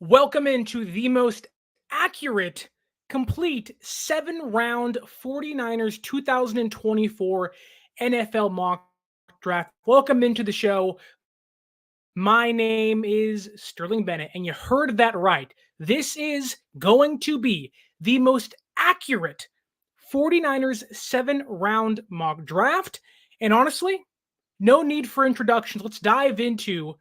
Welcome into the most accurate, complete 7 round 49ers 2024 NFL mock draft. Welcome into the show. My name is Sterling Bennett, and you heard that right. This is going to be the most accurate 49ers 7 round mock draft. And honestly, no need for introductions. Let's dive into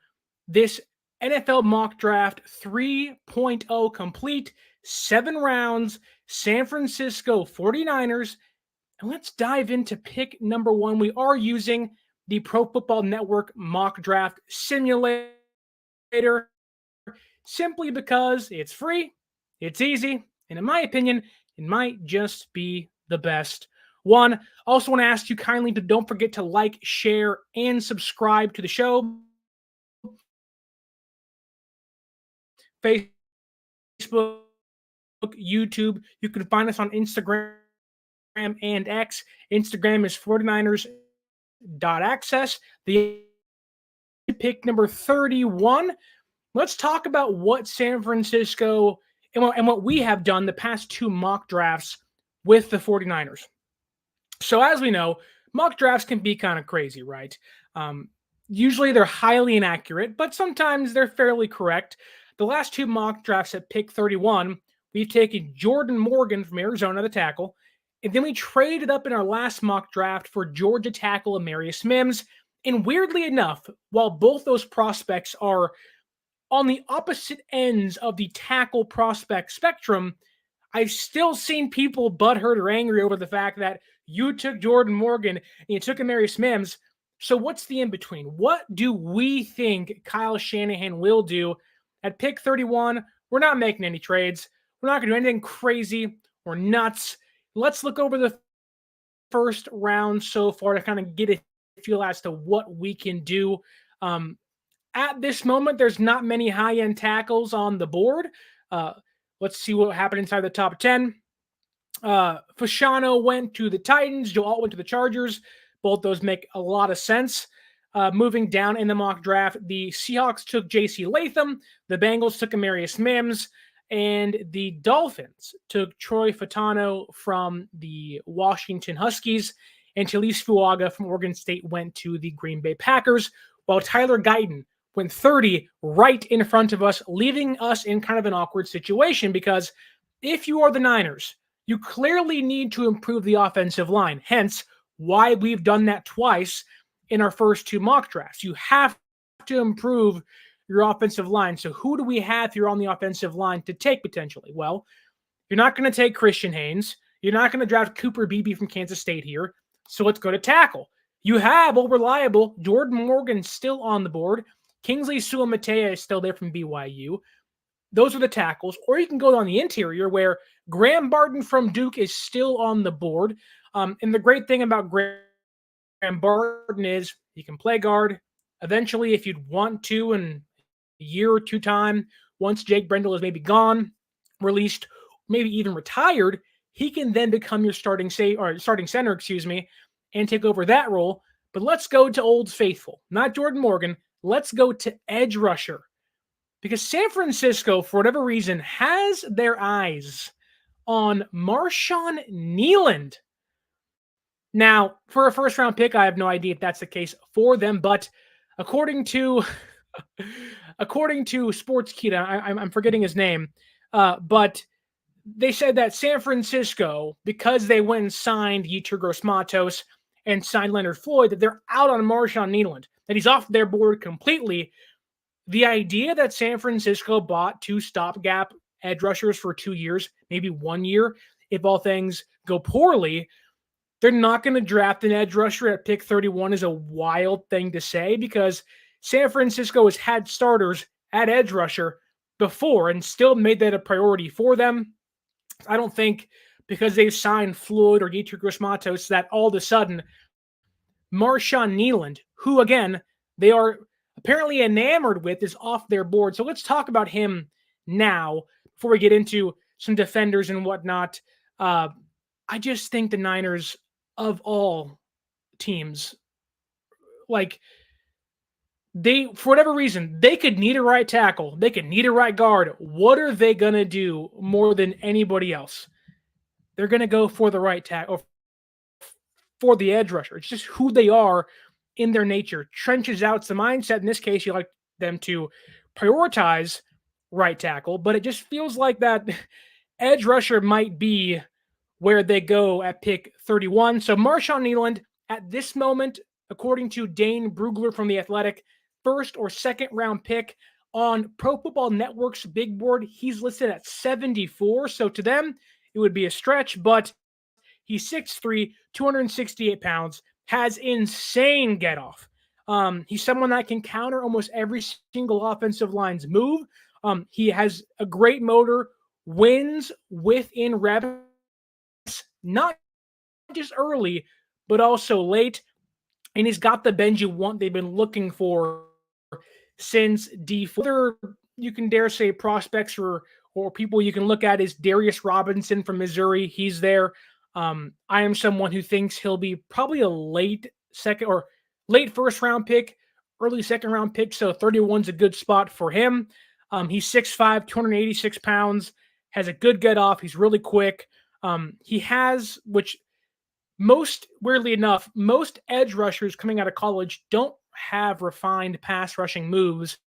this NFL mock draft 3.0 complete, 7 rounds, San Francisco 49ers. And let's dive into pick number one. We are using the Pro Football Network mock draft simulator simply because it's free, it's easy, and in my opinion, it might just be the best one. Also, want to ask you kindly to don't forget to like, share, and subscribe to the show. Facebook, YouTube. You can find us on Instagram and X. Instagram is 49ers.access. The pick number 31. Let's talk about what San Francisco and what we have done the past two mock drafts with the 49ers. So as we know, mock drafts can be kind of crazy, right? Usually they're highly inaccurate, but sometimes they're fairly correct. The last two mock drafts at pick 31, we've taken Jordan Morgan from Arizona, the tackle, and then we traded up in our last mock draft for Georgia tackle Amarius Mims. And weirdly enough, while both those prospects are on the opposite ends of the tackle prospect spectrum, I've still seen people butthurt or angry over the fact that you took Jordan Morgan and you took Amarius Mims. So what's the in-between? What do we think Kyle Shanahan will do at pick 31? We're not making any trades. We're not going to do anything crazy or nuts. Let's look over the first round so far to kind of get a feel as to what we can do. At this moment, there's not many high-end tackles on the board. Let's see what happened inside the top 10. Fasciano went to the Titans. Joe Alt went to the Chargers. Both those make a lot of sense. Moving down in the mock draft, the Seahawks took J.C. Latham. The Bengals took Amarius Mims. And the Dolphins took Troy Fautanu from the Washington Huskies. And Talise Fuaga from Oregon State went to the Green Bay Packers, while Tyler Guyton went 30 right in front of us, leaving us in kind of an awkward situation because if you are the Niners, you clearly need to improve the offensive line. Hence, why we've done that twice in our first two mock drafts. You have to improve your offensive line. So who do we have here on the offensive line to take potentially? Well, you're not going to take Christian Haynes. You're not going to draft Cooper Beebe from Kansas State here. So let's go to tackle. You have old reliable Jordan Morgan still on the board. Kingsley Suamataia is still there from BYU. Those are the tackles. Or you can go on the interior where Graham Barton from Duke is still on the board. And the great thing about Graham Barton is he can play guard. Eventually, if you'd want to in a year or two time, once Jake Brendel is maybe gone, released, maybe even retired, he can then become your starting center, and take over that role. But let's go to Old Faithful, not Jordan Morgan. Let's go to edge rusher. Because San Francisco, for whatever reason, has their eyes on Marshawn Kneeland. Now, for a first-round pick, I have no idea if that's the case for them, but according to Sportskeeda, I'm forgetting his name, but they said that San Francisco, because they went and signed Yetur Gross-Matos and signed Leonard Floyd, that they're out on Marshawn Kneeland, that he's off their board completely. The idea that San Francisco bought two stopgap edge rushers for 2 years, maybe 1 year, if all things go poorly, they're not going to draft an edge rusher at pick 31 is a wild thing to say because San Francisco has had starters at edge rusher before and still made that a priority for them. I don't think because they've signed Floyd or Yetur Gross-Matos that all of a sudden Marshawn Kneeland, who again, they are apparently enamored with, is off their board. So let's talk about him now before we get into some defenders and whatnot. I just think the Niners, of all teams, like for whatever reason, they could need a right tackle. They could need a right guard. What are they going to do more than anybody else? They're going to go for the right tackle or for the edge rusher. It's just who they are in their nature. Trenches out's the mindset. In this case, you like them to prioritize right tackle, but it just feels like that edge rusher might be where they go at pick 31. So Marshawn Nealand at this moment, according to Dane Brugler from The Athletic, first or second round pick on Pro Football Network's big board. He's listed at 74. So to them, it would be a stretch, but he's 6'3", 268 pounds, has insane get off. He's someone that can counter almost every single offensive line's move. He has a great motor, wins within reps, not just early, but also late. And he's got the bend you want. They've been looking for since D4. You can dare say prospects or people you can look at is Darius Robinson from Missouri. He's there. I am someone who thinks he'll be probably a late second or late first round pick, early second round pick. So 31's a good spot for him. He's 6'5", 286 pounds, has a good get off. He's really quick. He has, which most, weirdly enough, most edge rushers coming out of college don't have refined pass rushing moves.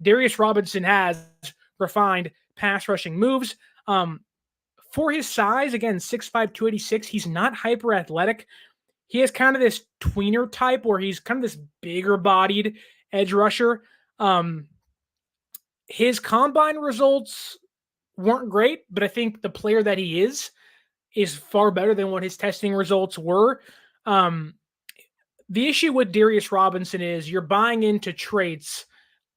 Darius Robinson has refined pass rushing moves. For his size, again, 6'5", 286, he's not hyper athletic. He has kind of this tweener type where he's kind of this bigger bodied edge rusher. His combine results weren't great, but I think the player that he is far better than what his testing results were. The issue with Darius Robinson is you're buying into traits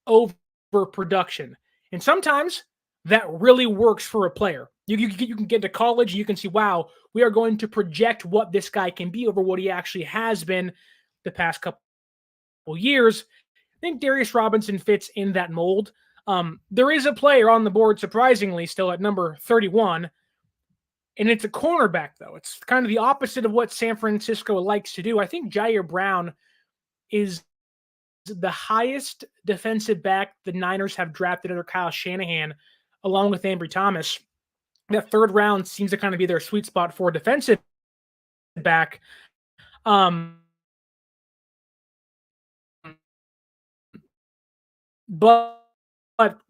over production. And sometimes that really works for a player. You can get to college, you can see, wow, we are going to project what this guy can be over what he actually has been the past couple years. I think Darius Robinson fits in that mold. There is a player on the board, surprisingly, still at number 31, and it's a cornerback, though. It's kind of the opposite of what San Francisco likes to do. I think Jair Brown is the highest defensive back the Niners have drafted under Kyle Shanahan, along with Ambry Thomas. That third round seems to kind of be their sweet spot for defensive back. But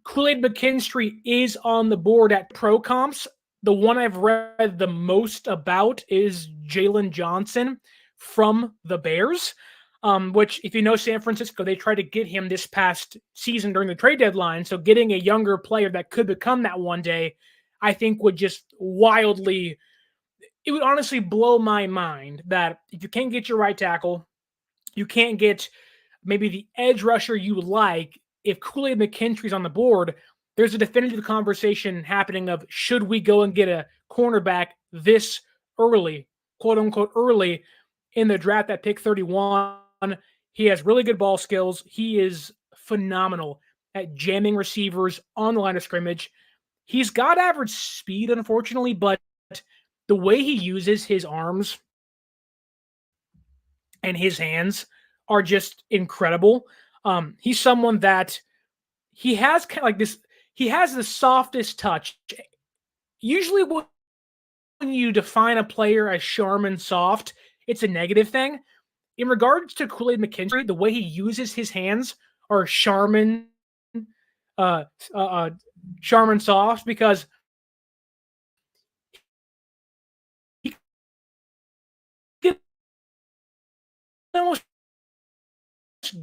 Kool-Aid McKinstry is on the board at pro comps. The one I've read the most about is Jalen Johnson from the Bears, which, if you know San Francisco, they tried to get him this past season during the trade deadline. So getting a younger player that could become that one day, I think would just wildly – it would honestly blow my mind that if you can't get your right tackle, you can't get maybe the edge rusher you like. If Kool-Aid McKinstry's on the board, there's a definitive conversation happening of should we go and get a cornerback this early, quote unquote early, in the draft at pick 31. He has really good ball skills. He is phenomenal at jamming receivers on the line of scrimmage. He's got average speed, unfortunately, but the way he uses his arms and his hands are just incredible. He's someone that he has kind of like this. He has the softest touch. Usually when you define a player as Charmin soft, it's a negative thing. In regards to Kool-Aid McKinstry, the way he uses his hands are Charmin soft, because he can almost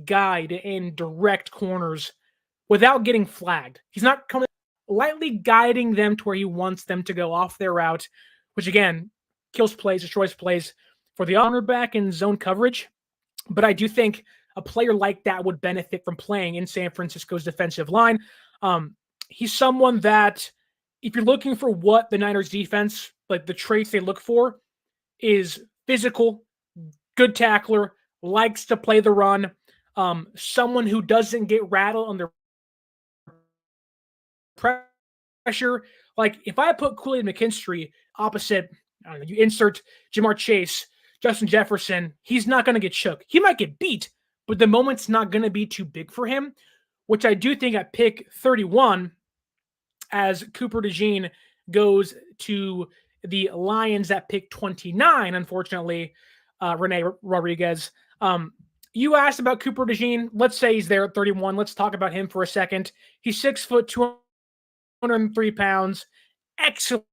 guide and direct corners without getting flagged. He's not coming lightly guiding them to where he wants them to go off their route, which again kills plays, destroys plays for the cornerback in zone coverage. But I do think a player like that would benefit from playing in San Francisco's defensive line. He's someone that, if you're looking for what the Niners defense, like the traits they look for, is physical, good tackler, likes to play the run, someone who doesn't get rattled under pressure. Like if I put Kool-Aid McKinstry opposite, I don't know, you insert Jamar Chase, Justin Jefferson, he's not going to get shook. He might get beat, but the moment's not going to be too big for him, which I do think at pick 31, as Cooper DeJean goes to the Lions at pick 29, unfortunately, Rene Rodriguez. You asked about Cooper DeJean. Let's say he's there at 31. Let's talk about him for a second. He's 6 foot, 203 pounds. Excellent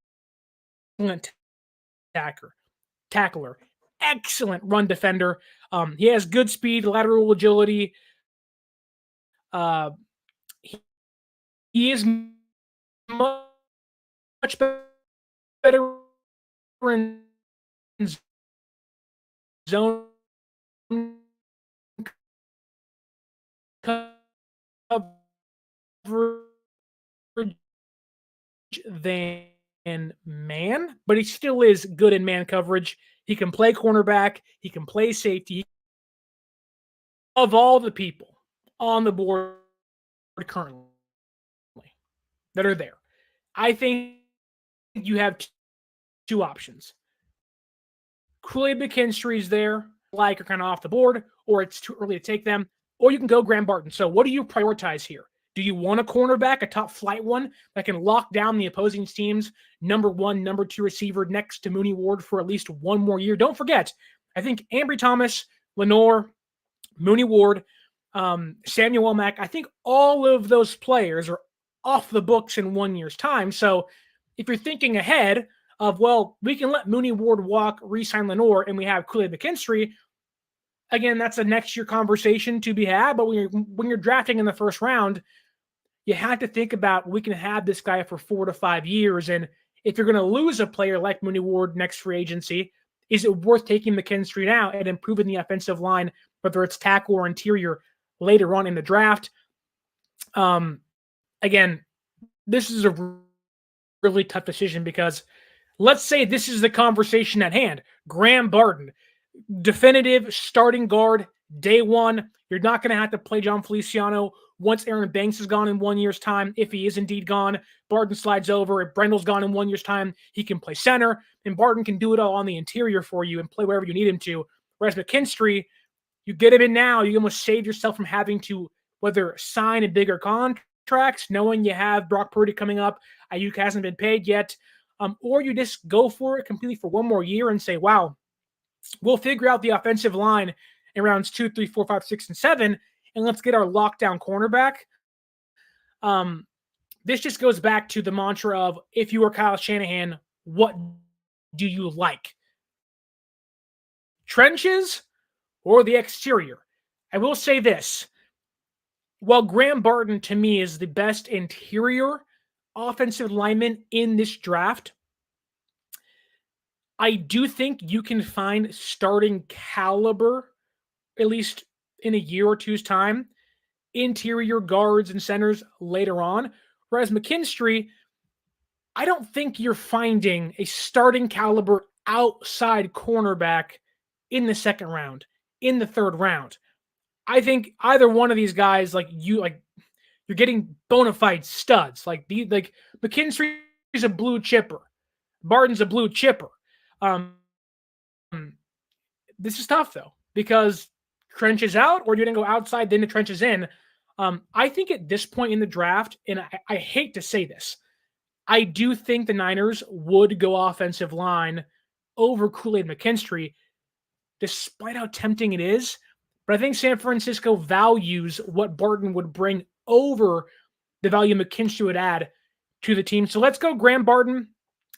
tackler. Excellent run defender. He has good speed, lateral agility. He is much better in zone coverage than man, but he still is good in man coverage. He can play cornerback. He can play safety. Of all the people on the board currently that are there, I think you have two options. Kool-Aid McKinstry's there, like are kind of off the board, or it's too early to take them, or you can go Graham Barton. So what do you prioritize here? Do you want a cornerback, a top flight one that can lock down the opposing team's number 1, number 2 receiver next to Mooney Ward for at least one more year? Don't forget, I think Ambry Thomas, Lenore, Mooney Ward, Samuel Womack, I think all of those players are off the books in 1 year's time. So if you're thinking ahead of, well, we can let Mooney Ward walk, re-sign Lenore, and we have Kool-Aid McKinstry, again, that's a next year conversation to be had. But when you're drafting in the first round, you have to think about, we can have this guy for 4 to 5 years. And if you're going to lose a player like Mooney Ward next free agency, is it worth taking McKinstry now and improving the offensive line, whether it's tackle or interior, later on in the draft? Again, this is a really tough decision because let's say this is the conversation at hand. Graham Barton, definitive starting guard, day one. You're not going to have to play John Feliciano once Aaron Banks is gone in 1 year's time. If he is indeed gone, Barton slides over. If Brendel's gone in 1 year's time, he can play center, and Barton can do it all on the interior for you and play wherever you need him to. Whereas McKinstry, you get him in now, you almost save yourself from having to whether sign a bigger contracts, knowing you have Brock Purdy coming up, Aiyuk hasn't been paid yet, or you just go for it completely for 1 more year and say, wow, we'll figure out the offensive line in rounds 2, 3, 4, 5, 6, and 7, and let's get our lockdown cornerback. This just goes back to the mantra of, if you were Kyle Shanahan, what do you like? Trenches or the exterior? I will say this. While Graham Barton, to me, is the best interior offensive lineman in this draft, I do think you can find starting caliber, at least in a year or two's time, interior guards and centers later on. Whereas McKinstry, I don't think you're finding a starting caliber outside cornerback in the second round, in the third round. I think either one of these guys, you're getting bona fide studs. Like McKinstry is a blue chipper, Barton's a blue chipper. This is tough though, because trenches out, or you're gonna go outside, then the trenches in. I think at this point in the draft, and I hate to say this, I do think the Niners would go offensive line over Kool-Aid McKinstry, despite how tempting it is. But I think San Francisco values what Barton would bring over the value McKinstry would add to the team. So let's go Graham Barton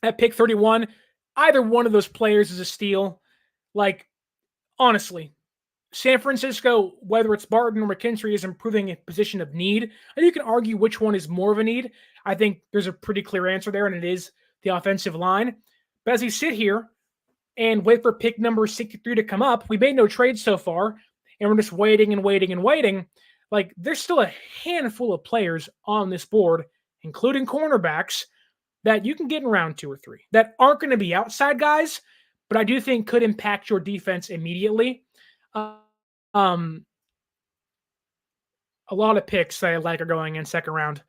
at pick 31. Either one of those players is a steal. Honestly, San Francisco, whether it's Barton or McKinstry, is improving a position of need. And you can argue which one is more of a need. I think there's a pretty clear answer there, and it is the offensive line. But as we sit here and wait for pick number 63 to come up, we made no trades so far, and we're just waiting and waiting and waiting. There's still a handful of players on this board, including cornerbacks, that you can get in round 2 or 3 that aren't going to be outside guys, but I do think could impact your defense immediately. A lot of picks that I like are going in second round,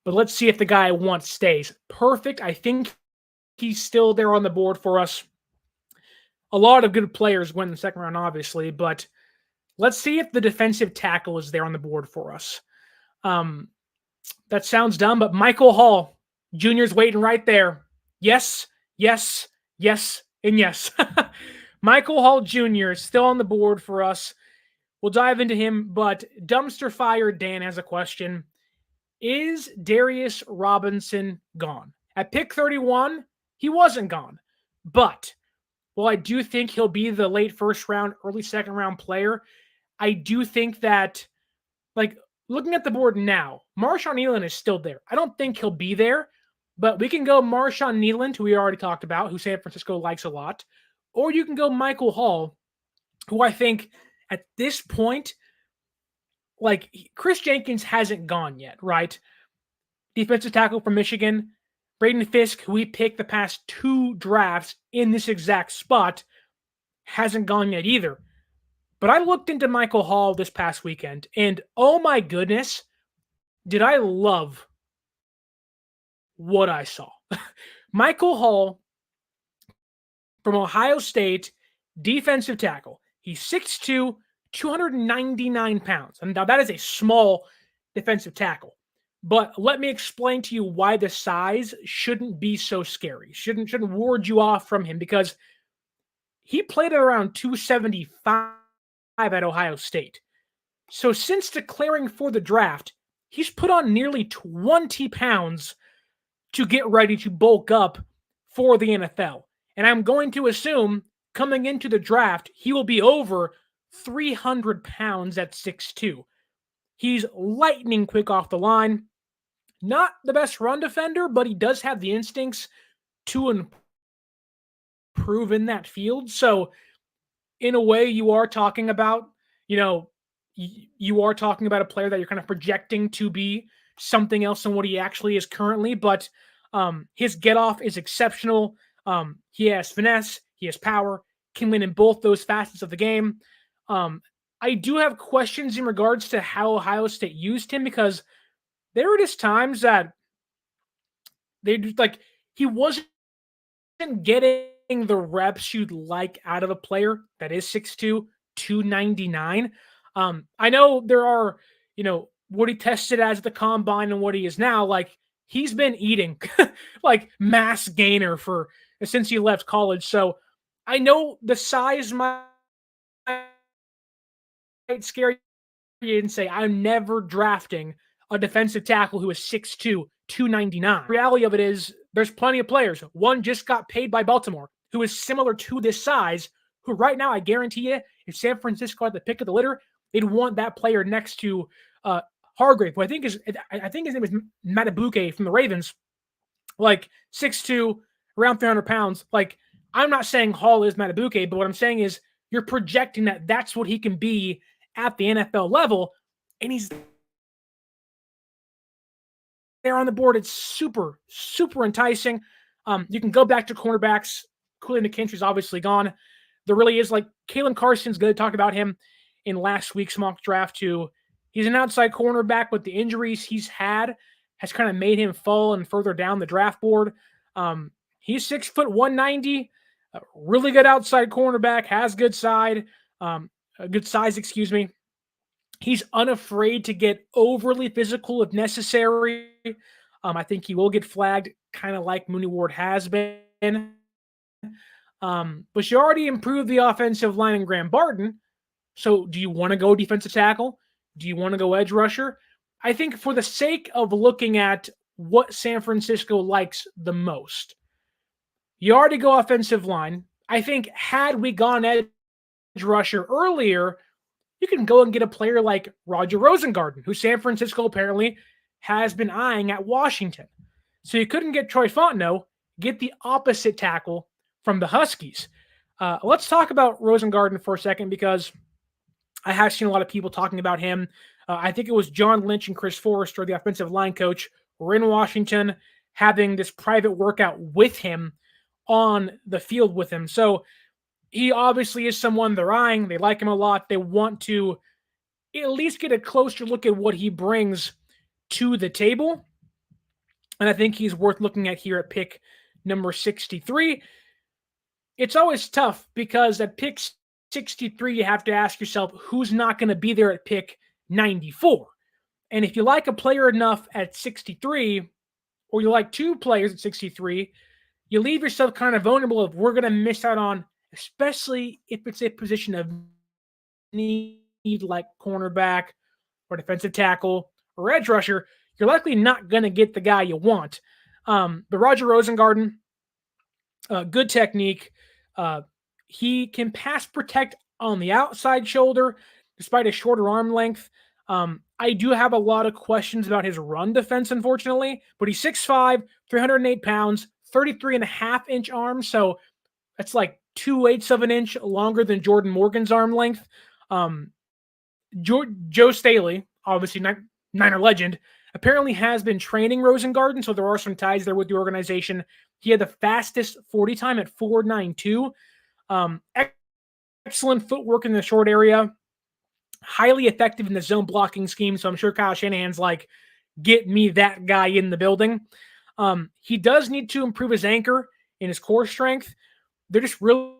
but let's see if the guy I want stays. Perfect. I think he's still there on the board for us. A lot of good players went in the second round, obviously, but Let's see if the defensive tackle is there on the board for us. That sounds dumb, but Michael Hall Jr. is waiting right there. Yes, yes, yes, and yes. Michael Hall Jr. is still on the board for us. We'll dive into him, but Dumpster Fire Dan has a question. Is Darius Robinson gone? At pick 31, he wasn't gone. But while I do think he'll be the late first round, early second round player, I do think that, like, looking at the board now, Marshawn Nealon is still there. I don't think he'll be there, but we can go Marshawn Nealon, who we already talked about, who San Francisco likes a lot, or you can go Michael Hall, who I think at this point, like, Chris Jenkins hasn't gone yet, right? Defensive tackle from Michigan, Braden Fisk, who we picked the past 2 drafts in this exact spot, hasn't gone yet either. But I looked into Michael Hall this past weekend, and oh my goodness, did I love what I saw. Michael Hall from Ohio State, defensive tackle. He's 6'2", 299 pounds. And now that is a small defensive tackle. But let me explain to you why the size shouldn't be so scary. Shouldn't ward you off from him, because he played at around 275 at Ohio State. So since declaring for the draft, he's put on nearly 20 pounds to get ready to bulk up for the NFL. And I'm going to assume coming into the draft, he will be over 300 pounds at 6'2". He's lightning quick off the line. Not the best run defender, but he does have the instincts to improve in that field. So in a way, you are talking about, you are talking about a player that you're kind of projecting to be something else than what he actually is currently. But his get off is exceptional. He has finesse, he has power, can win in both those facets of the game. I do have questions in regards to how Ohio State used him, because there were just times that he wasn't getting the reps you'd like out of a player that is 6'2", 299. I know there are, what he tested as at the combine and what he is now. Like, he's been eating like mass gainer since he left college. So I know the size might scare you and say, I'm never drafting a defensive tackle who is 6'2", 299. The reality of it is there's plenty of players. One just got paid by Baltimore who is similar to this size, who right now, I guarantee you, if San Francisco had the pick of the litter, they'd want that player next to Hargrave, who I think his name is Matabuke from the Ravens, like 6'2", around 300 pounds. Like, I'm not saying Hall is Matabuke, but what I'm saying is you're projecting that that's what he can be at the NFL level, and he's there on the board. It's super, super enticing. You can go back to cornerbacks. Quilly McKinstry's obviously gone. There really is, like, Kalen Carson's good. Talk about him in last week's mock draft too. He's an outside cornerback, but the injuries he's had has kind of made him fall and further down the draft board. He's 6'1", 190, really good outside cornerback, has good size, excuse me. He's unafraid to get overly physical if necessary. I think he will get flagged, kind of like Mooney Ward has been. But you already improved the offensive line in Graham Barton. So do you want to go defensive tackle? Do you want to go edge rusher? I think for the sake of looking at what San Francisco likes the most, you already go offensive line. I think had we gone edge rusher earlier, you can go and get a player like Roger Rosengarten, who San Francisco apparently has been eyeing at Washington. So you couldn't get Troy Fontenot, get the opposite tackle from the Huskies. Let's talk about Rosengarten for a second, because I have seen a lot of people talking about him. I think it was John Lynch and Chris Forrester, the offensive line coach, were in Washington having this private workout with him on the field with him. So he obviously is someone they're eyeing. They like him a lot. They want to at least get a closer look at what he brings to the table. And I think he's worth looking at here at pick number 63. It's always tough because at pick 63, you have to ask yourself who's not going to be there at pick 94. And if you like a player enough at 63, or you like two players at 63, you leave yourself kind of vulnerable if we're going to miss out on, especially if it's a position of need like cornerback or defensive tackle or edge rusher. You're likely not going to get the guy you want. But Roger Rosengarten, good technique. He can pass protect on the outside shoulder despite a shorter arm length. I do have a lot of questions about his run defense, unfortunately, but he's 6'5", 308 pounds, 33.5-inch arm. So that's like 2/8 of an inch longer than Jordan Morgan's arm length. Joe Staley, obviously Niner legend, apparently has been training Rosengarten, so there are some ties there with the organization. He had the fastest 40 time at 4.92. Excellent footwork in the short area. Highly effective in the zone blocking scheme, so I'm sure Kyle Shanahan's like, get me that guy in the building. He does need to improve his anchor and his core strength. There just really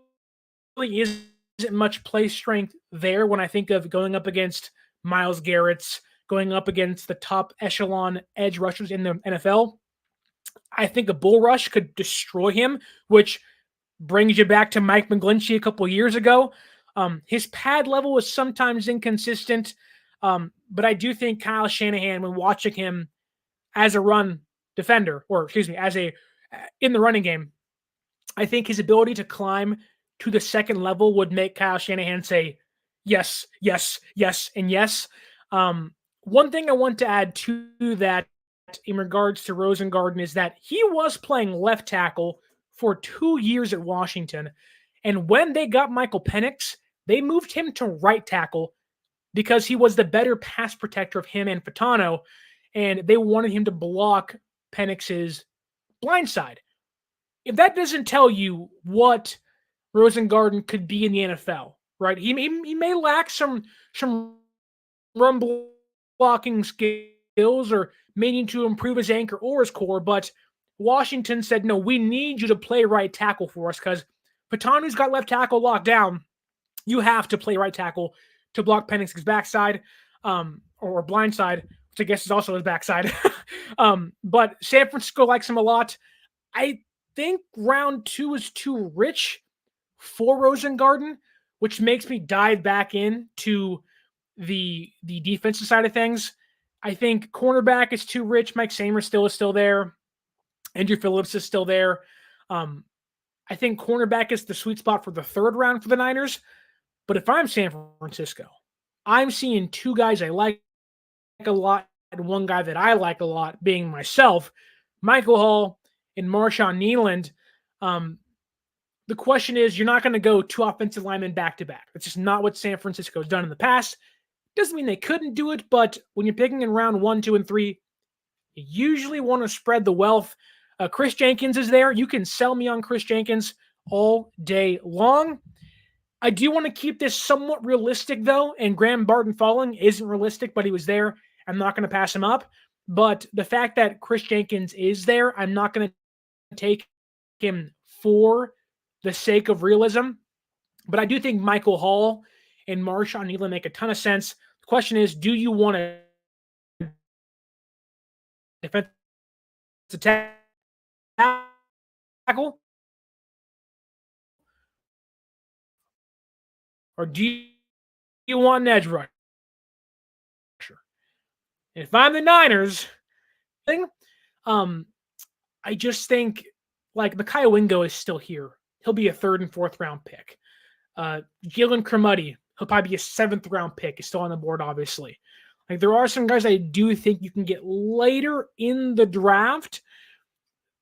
isn't much play strength there when I think of going up against Myles Garrett's, going up against the top echelon edge rushers in the NFL. I think a bull rush could destroy him, which brings you back to Mike McGlinchey a couple years ago. His pad level was sometimes inconsistent, but I do think Kyle Shanahan, when watching him as a run defender, or excuse me, in the running game, I think his ability to climb to the second level would make Kyle Shanahan say yes, yes, yes, and yes. One thing I want to add to that in regards to Rosengarten is that he was playing left tackle for 2 years at Washington. And when they got Michael Penix, they moved him to right tackle because he was the better pass protector of him and Fatano, and they wanted him to block Penix's blind side. If that doesn't tell you what Rosengarten could be in the NFL, right? He may lack some run blocking skills or may need to improve his anchor or his core, but Washington said, no, we need you to play right tackle for us because Patanu's got left tackle locked down. You have to play right tackle to block Penix's backside or blind side, which I guess is also his backside. But San Francisco likes him a lot. I think round 2 is too rich for Rosengarten, which makes me dive back into the defensive side of things. I think cornerback is too rich. Mike Samer is still there. Andrew Phillips is still there. I think cornerback is the sweet spot for the 3rd round for the Niners. But if I'm San Francisco, I'm seeing two guys I like a lot and one guy that I like a lot being myself, Michael Hall and Marshawn Kneeland. The question is, you're not going to go 2 offensive linemen back-to-back. That's just not what San Francisco has done in the past. Doesn't mean they couldn't do it, but when you're picking in round 1, 2, and 3, you usually want to spread the wealth. Chris Jenkins is there. You can sell me on Chris Jenkins all day long. I do want to keep this somewhat realistic, though, and Graham Barton falling isn't realistic, but he was there. I'm not going to pass him up. But the fact that Chris Jenkins is there, I'm not going to take him for the sake of realism. But I do think Michael Hall and Marshawn Kneeland make a ton of sense. The question is, do you want to defensive tackle? Or do you want an edge rusher? If I'm the Niners, I just think like Mekhi Wingo is still here. He'll be a 3rd and 4th round pick. Jalen Cromartie, he'll probably be a 7th round pick. He's still on the board, obviously. Like there are some guys I do think you can get later in the draft,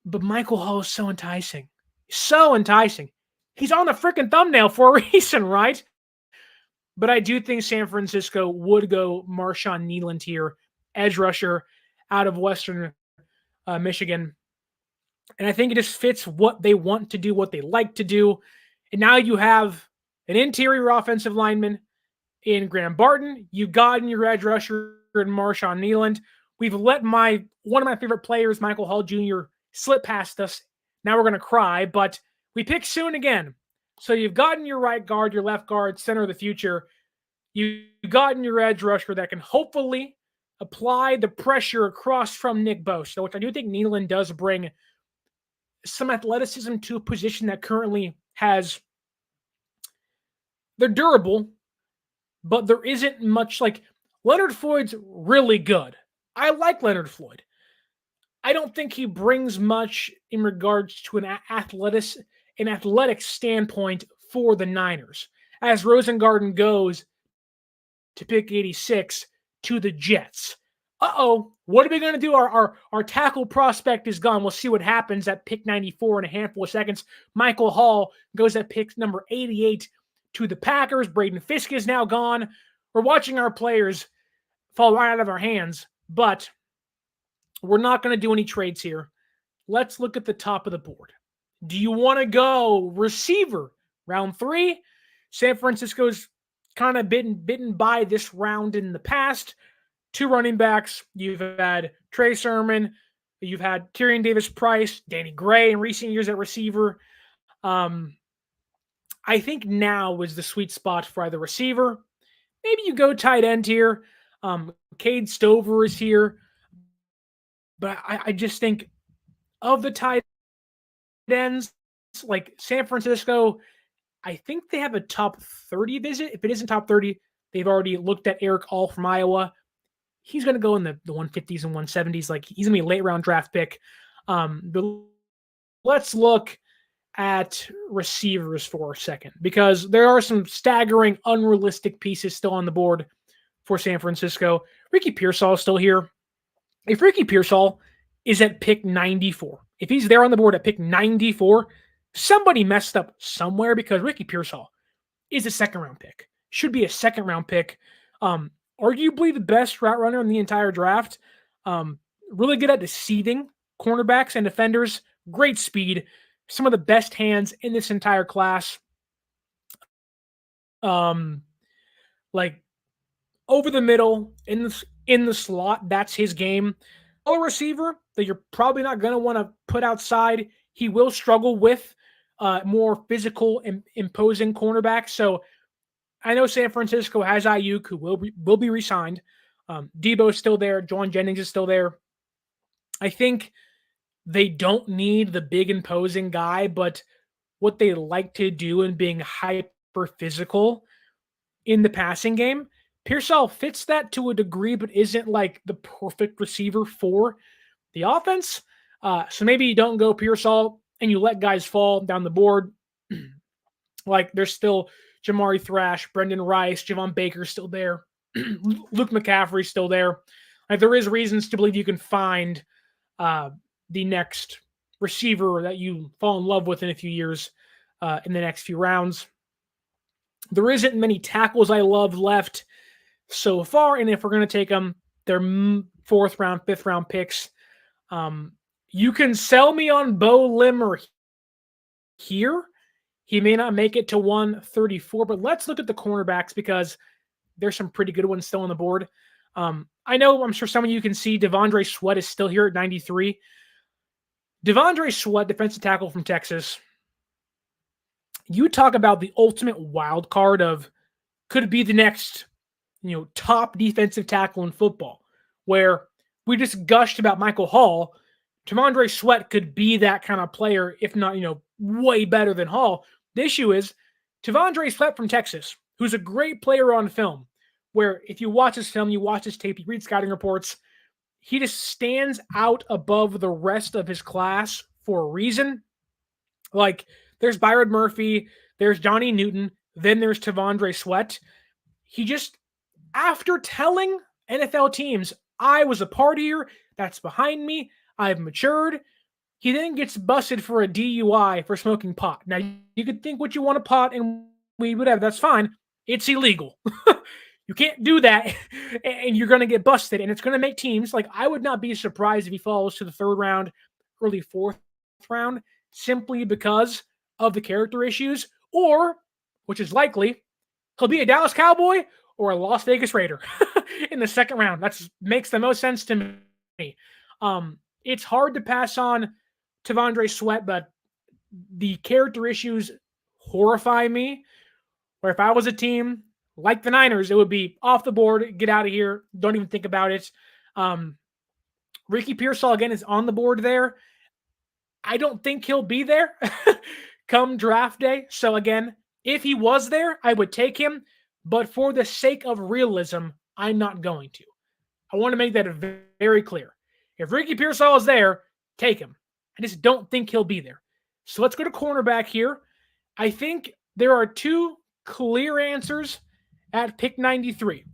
but Michael Hall is so enticing. So enticing. He's on the freaking thumbnail for a reason, right? But I do think San Francisco would go Marshawn Kneeland here, edge rusher out of Western Michigan. And I think it just fits what they want to do, what they like to do. And now you have an interior offensive lineman in Graham Barton. You got in your edge rusher in Marshawn Kneeland. We've let one of my favorite players, Michael Hall Jr., slip past us. Now we're going to cry, but we pick soon again. So you've gotten your right guard, your left guard, center of the future. You've gotten your edge rusher that can hopefully apply the pressure across from Nick Bosa, which I do think Nealon does bring some athleticism to a position that currently has. They're durable, but there isn't much like Leonard Floyd's really good. I like Leonard Floyd. I don't think he brings much in regards to an athletic standpoint for the Niners. As Rosengarten goes to pick 86 to the Jets. What are we going to do? Our tackle prospect is gone. We'll see what happens at pick 94 in a handful of seconds. Michael Hall goes at pick number 88 to the Packers. Braden Fisk is now gone. We're watching our players fall right out of our hands, but we're not going to do any trades here. Let's look at the top of the board. Do you want to go receiver? Round 3. San Francisco's kind of bitten by this round in the past. 2 running backs. You've had Trey Sermon. You've had Tyrion Davis-Price, Danny Gray in recent years at receiver. I think now is the sweet spot for either receiver. Maybe you go tight end here. Cade Stover is here. But I just think of the tight ends, like San Francisco, I think they have a top 30 visit. If it isn't top 30, they've already looked at Eric All from Iowa. He's going to go in the 150s and 170s. Like, he's going to be a late round draft pick. But let's look at receivers for a second, because there are some staggering, unrealistic pieces still on the board for San Francisco. Ricky Pearsall is still here. If Ricky Pearsall is at pick 94, if he's there on the board at pick 94, somebody messed up somewhere, because Ricky Pearsall is a second-round pick. Should be a second-round pick. Arguably the best route runner in the entire draft. Really good at deceiving cornerbacks and defenders. Great speed. Some of the best hands in this entire class. Like over the middle, in the slot, that's his game. A receiver that you're probably not going to want to put outside. He will struggle with more physical and imposing cornerbacks. So I know San Francisco has Aiyuk, who will be re-signed. Deebo is still there. John Jennings is still there. I think they don't need the big imposing guy, but what they like to do in being hyper physical in the passing game, Pearsall fits that to a degree, but isn't like the perfect receiver for the offense. So maybe you don't go Pearsall and you let guys fall down the board. Like, there's still Jamari Thrash, Brendan Rice, Javon Baker's still there. Luke McCaffrey's still there. Like, there is reasons to believe you can find the next receiver that you fall in love with in a few years in the next few rounds. There isn't many tackles I love left so far, and if we're going to take them, they're 4th round, 5th round picks. You can sell me on Bo Limmer here. He may not make it to 134, but let's look at the cornerbacks, because there's some pretty good ones still on the board. I'm sure some of you can see Devondre Sweat is still here at 93. Devondre Sweat, defensive tackle from Texas. You talk about the ultimate wild card of could be the next, top defensive tackle in football, where we just gushed about Michael Hall. Devondre Sweat could be that kind of player, if not, way better than Hall. The issue is Devondre Sweat from Texas, who's a great player on film, where if you watch his film, you watch his tape, you read scouting reports, he just stands out above the rest of his class for a reason. Like, there's Byron Murphy, there's Johnny Newton, then there's Devondre Sweat. He just, after telling NFL teams, I was a partier, that's behind me, I've matured, he then gets busted for a DUI for smoking pot. Now, you could think what you want to pot and weed, whatever, that's fine. It's illegal. You can't do that, and you're going to get busted, and it's going to make teams, like, I would not be surprised if he falls to the 3rd round, early 4th round, simply because of the character issues, or, which is likely, he'll be a Dallas Cowboy or a Las Vegas Raider in the 2nd round. That makes the most sense to me. It's hard to pass on Devondre Sweat, but the character issues horrify me. Or if I was a team like the Niners, it would be off the board, get out of here, don't even think about it. Ricky Pearsall, again, is on the board there. I don't think he'll be there come draft day. So again, if he was there, I would take him. But for the sake of realism, I'm not going to. I want to make that very clear. If Ricky Pearsall is there, take him. I just don't think he'll be there. So let's go to cornerback here. I think there are two clear answers at pick 93.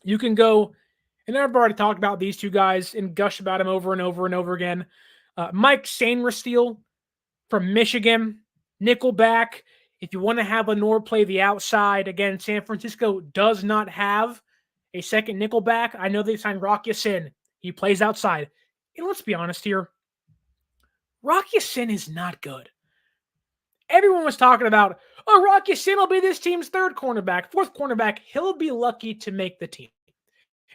You can go, and I've already talked about these two guys and gush about them over and over and over again. Mike Sainristil from Michigan, nickelback. If you want to have Lenore play the outside, again, San Francisco does not have a second nickelback. I know they signed Rock Ya-Sin. He plays outside. And let's be honest here. Rock Ya-Sin is not good. Everyone was talking about, Rock Ya-Sin will be this team's third cornerback, fourth cornerback. He'll be lucky to make the team.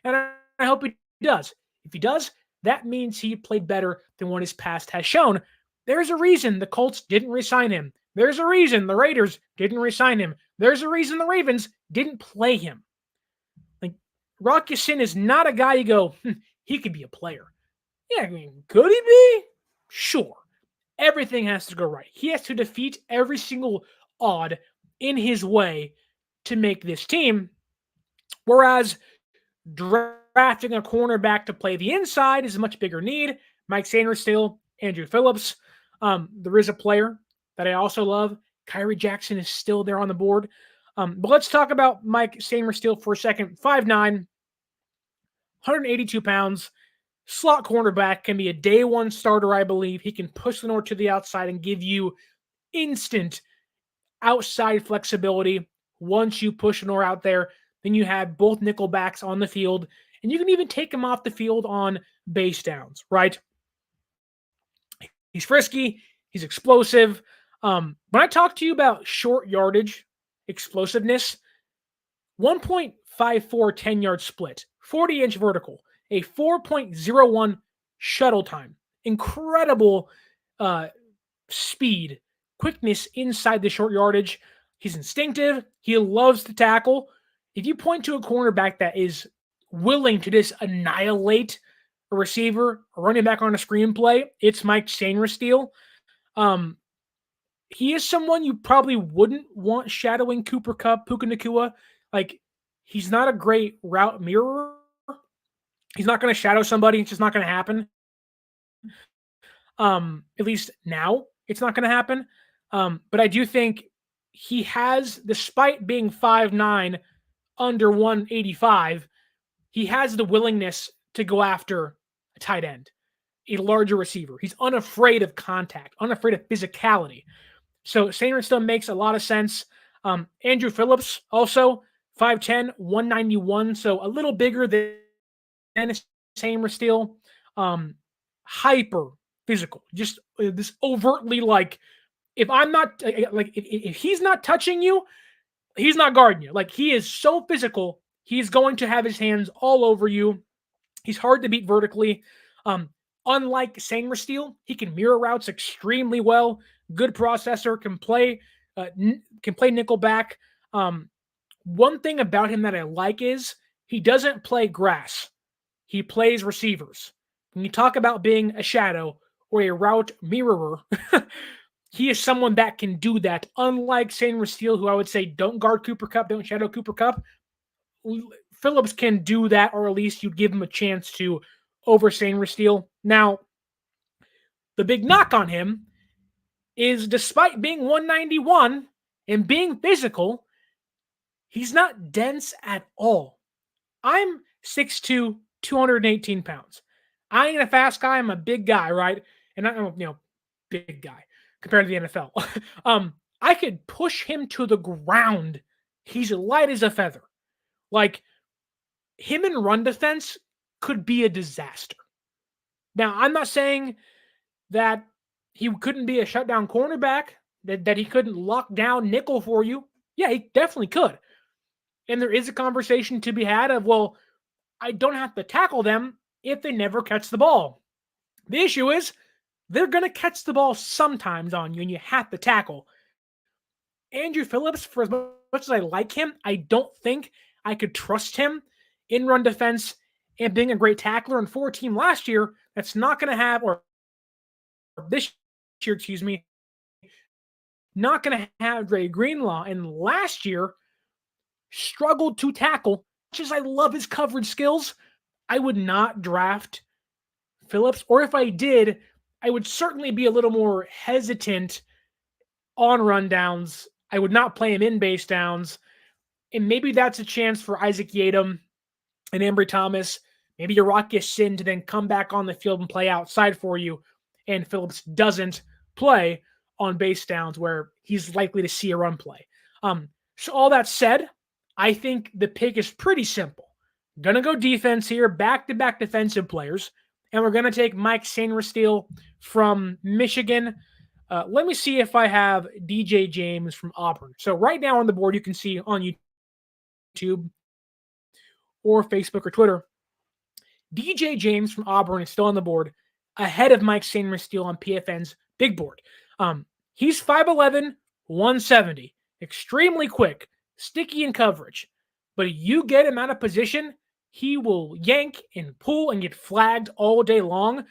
And I hope he does. If he does, that means he played better than what his past has shown. There's a reason the Colts didn't re-sign him. There's a reason the Raiders didn't re-sign him. There's a reason the Ravens didn't play him. Like, Rock Ya-Sin is not a guy you go, he could be a player. Yeah, I mean, could he be? Sure. Everything has to go right. He has to defeat every single odd in his way to make this team. Whereas drafting a cornerback to play the inside is a much bigger need. Mike Sainristil, Andrew Phillips. There is a player that I also love. Kyrie Jackson is still there on the board. But let's talk about Mike Sainristil for a second. 5'9", 182 pounds. Slot cornerback, can be a day one starter, I believe. He can push Lenore to the outside and give you instant outside flexibility. Once you push Lenore out there, then you have both nickel backs on the field, and you can even take him off the field on base downs, right? He's frisky. He's explosive. When I talk to you about short yardage explosiveness, 1.54 10-yard split, 40-inch vertical, a 4.01 shuttle time. Incredible speed, quickness inside the short yardage. He's instinctive. He loves to tackle. If you point to a cornerback that is willing to just annihilate a receiver, a running back on a screenplay, it's Mike Sainristil. He is someone you probably wouldn't want shadowing Cooper Kupp, Puka Nacua. Like, he's not a great route mirrorer. He's not going to shadow somebody. It's just not going to happen. At least now, it's not going to happen. But I do think he has, despite being 5'9", under 185, he has the willingness to go after a tight end, a larger receiver. He's unafraid of contact, unafraid of physicality. So Sainristil makes a lot of sense. Andrew Phillips, also 5'10", 191, so a little bigger than Sainristil. Hyper physical, just this overtly, like, if I'm not, like, if he's not touching you, he's not guarding you. Like, he is so physical, he's going to have his hands all over you. He's hard to beat vertically. Unlike Sainristil, he can mirror routes extremely well. Good processor, can play nickelback. One thing about him that I like is he doesn't play grass. He plays receivers. When you talk about being a shadow or a route mirrorer, he is someone that can do that. Unlike Sainristil, who I would say don't guard Cooper Kupp, don't shadow Cooper Kupp, Phillips can do that, or at least you'd give him a chance to over Sainristil. Now, the big knock on him is, despite being 191 and being physical, he's not dense at all. I'm 6'2", 218 pounds. I ain't a fast guy. I'm a big guy, right? And I'm, big guy compared to the NFL. I could push him to the ground. He's light as a feather. Like, him in run defense could be a disaster. Now, I'm not saying that he couldn't be a shutdown cornerback, that he couldn't lock down nickel for you. Yeah, he definitely could. And there is a conversation to be had of, well, I don't have to tackle them if they never catch the ball. The issue is they're going to catch the ball sometimes on you, and you have to tackle. Andrew Phillips, for as much as I like him, I don't think I could trust him in run defense and being a great tackler. And for a team last year that's not going to have, or this year, excuse me, not going to have Dre Greenlaw. And last year struggled to tackle. As much as I love his coverage skills, I would not draft Phillips. Or if I did, I would certainly be a little more hesitant on rundowns. I would not play him in base downs. And maybe that's a chance for Isaac Yadam and Ambry Thomas. Maybe your Rock Sin to then come back on the field and play outside for you. And Phillips doesn't play on base downs where he's likely to see a run play. So all that said, I think the pick is pretty simple. Gonna go defense here, back-to-back defensive players. And we're gonna take Mike Sainristil from Michigan. Let me see if I have DJ James from Auburn. So right now on the board, you can see on YouTube or Facebook or Twitter, DJ James from Auburn is still on the board, ahead of Mike Sainristil on PFN's big board. He's 5'11", 170, extremely quick, sticky in coverage. But you get him out of position, he will yank and pull and get flagged all day long.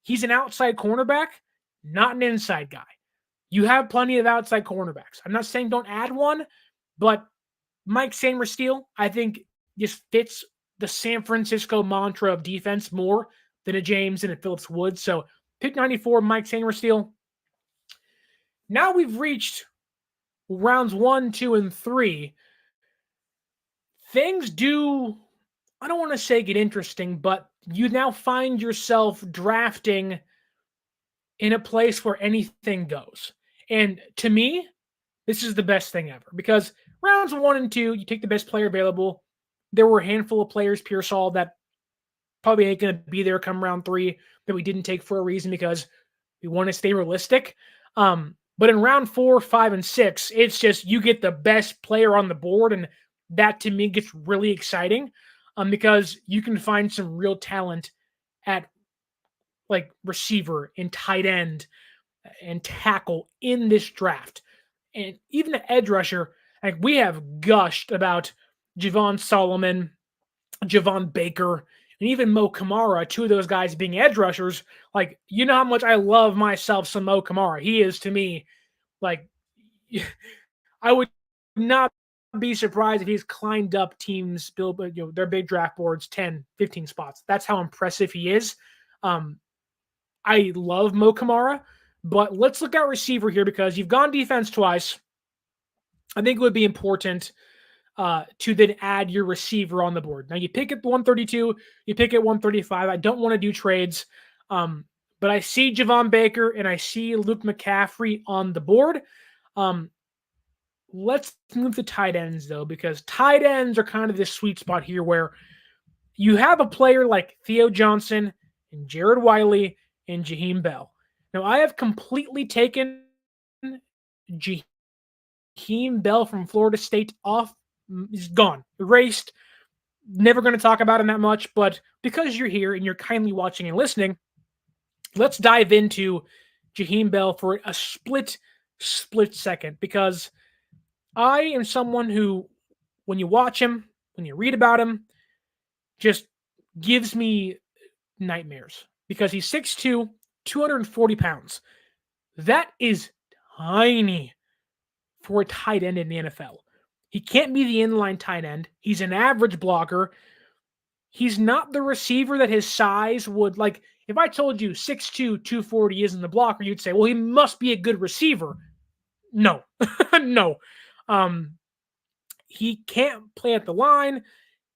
He's an outside cornerback, not an inside guy. You have plenty of outside cornerbacks. I'm not saying don't add one, but Mike Sainristil, I think, just fits the San Francisco mantra of defense more than a James and a Phillips would. So pick 94, Mike Sainristil. Now we've reached rounds 1, 2, and 3. Things do, I don't want to say get interesting, but you now find yourself drafting in a place where anything goes. And to me, this is the best thing ever because rounds 1 and 2, you take the best player available. There were a handful of players, Pearsall, that probably ain't going to be there come round 3 that we didn't take for a reason because we want to stay realistic. But in round 4, 5, and 6, it's just you get the best player on the board, and that to me gets really exciting because you can find some real talent at like receiver and tight end and tackle in this draft. And even the edge rusher, like we have gushed about Javon Solomon, Javon Baker, and even Mo Kamara, two of those guys being edge rushers. Like, you know how much I love myself some Mo Kamara. He is, to me, like, I would not be surprised if he's climbed up teams, their big draft boards, 10, 15 spots. That's how impressive he is. I love Mo Kamara, but let's look at receiver here because you've gone defense twice. I think it would be important to then add your receiver on the board. Now you pick at 132, you pick at 135. I don't want to do trades, but I see Javon Baker and I see Luke McCaffrey on the board. Let's move to tight ends though, because tight ends are kind of this sweet spot here where you have a player like Theo Johnson and Jared Wiley and Jaheim Bell. Now I have completely taken Jaheim Bell from Florida State off. He's gone, erased. Never going to talk about him that much, but because you're here and you're kindly watching and listening, let's dive into Jaheim Bell for a split second, because I am someone who, when you watch him, when you read about him, just gives me nightmares because he's 6'2", 240 pounds. That is tiny for a tight end in the NFL. He can't be the inline tight end. He's an average blocker. He's not the receiver that his size would, like, if I told you 6'2", 240 isn't the blocker, you'd say, well, he must be a good receiver. No. No. He can't play at the line.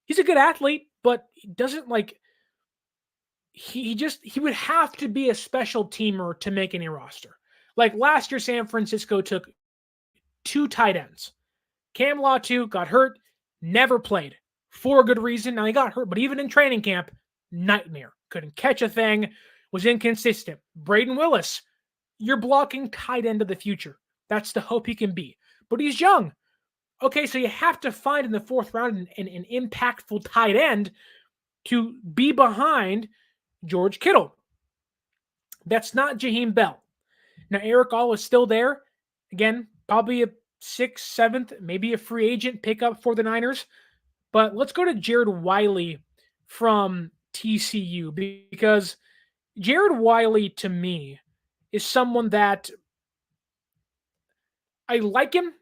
He's a good athlete, but he doesn't he would have to be a special teamer to make any roster. Like last year, San Francisco took 2 tight ends. Cam Latu got hurt, never played for a good reason. Now he got hurt, but even in training camp, nightmare. Couldn't catch a thing, was inconsistent. Braden Willis, you're blocking tight end of the future. That's the hope he can be. But he's young. Okay, so you have to find in the 4th round an impactful tight end to be behind George Kittle. That's not Jaheim Bell. Now, Eric All is still there. Again, probably a sixth, seventh, maybe a free agent pickup for the Niners. But let's go to Jared Wiley from TCU because Jared Wiley to me is someone that I like him,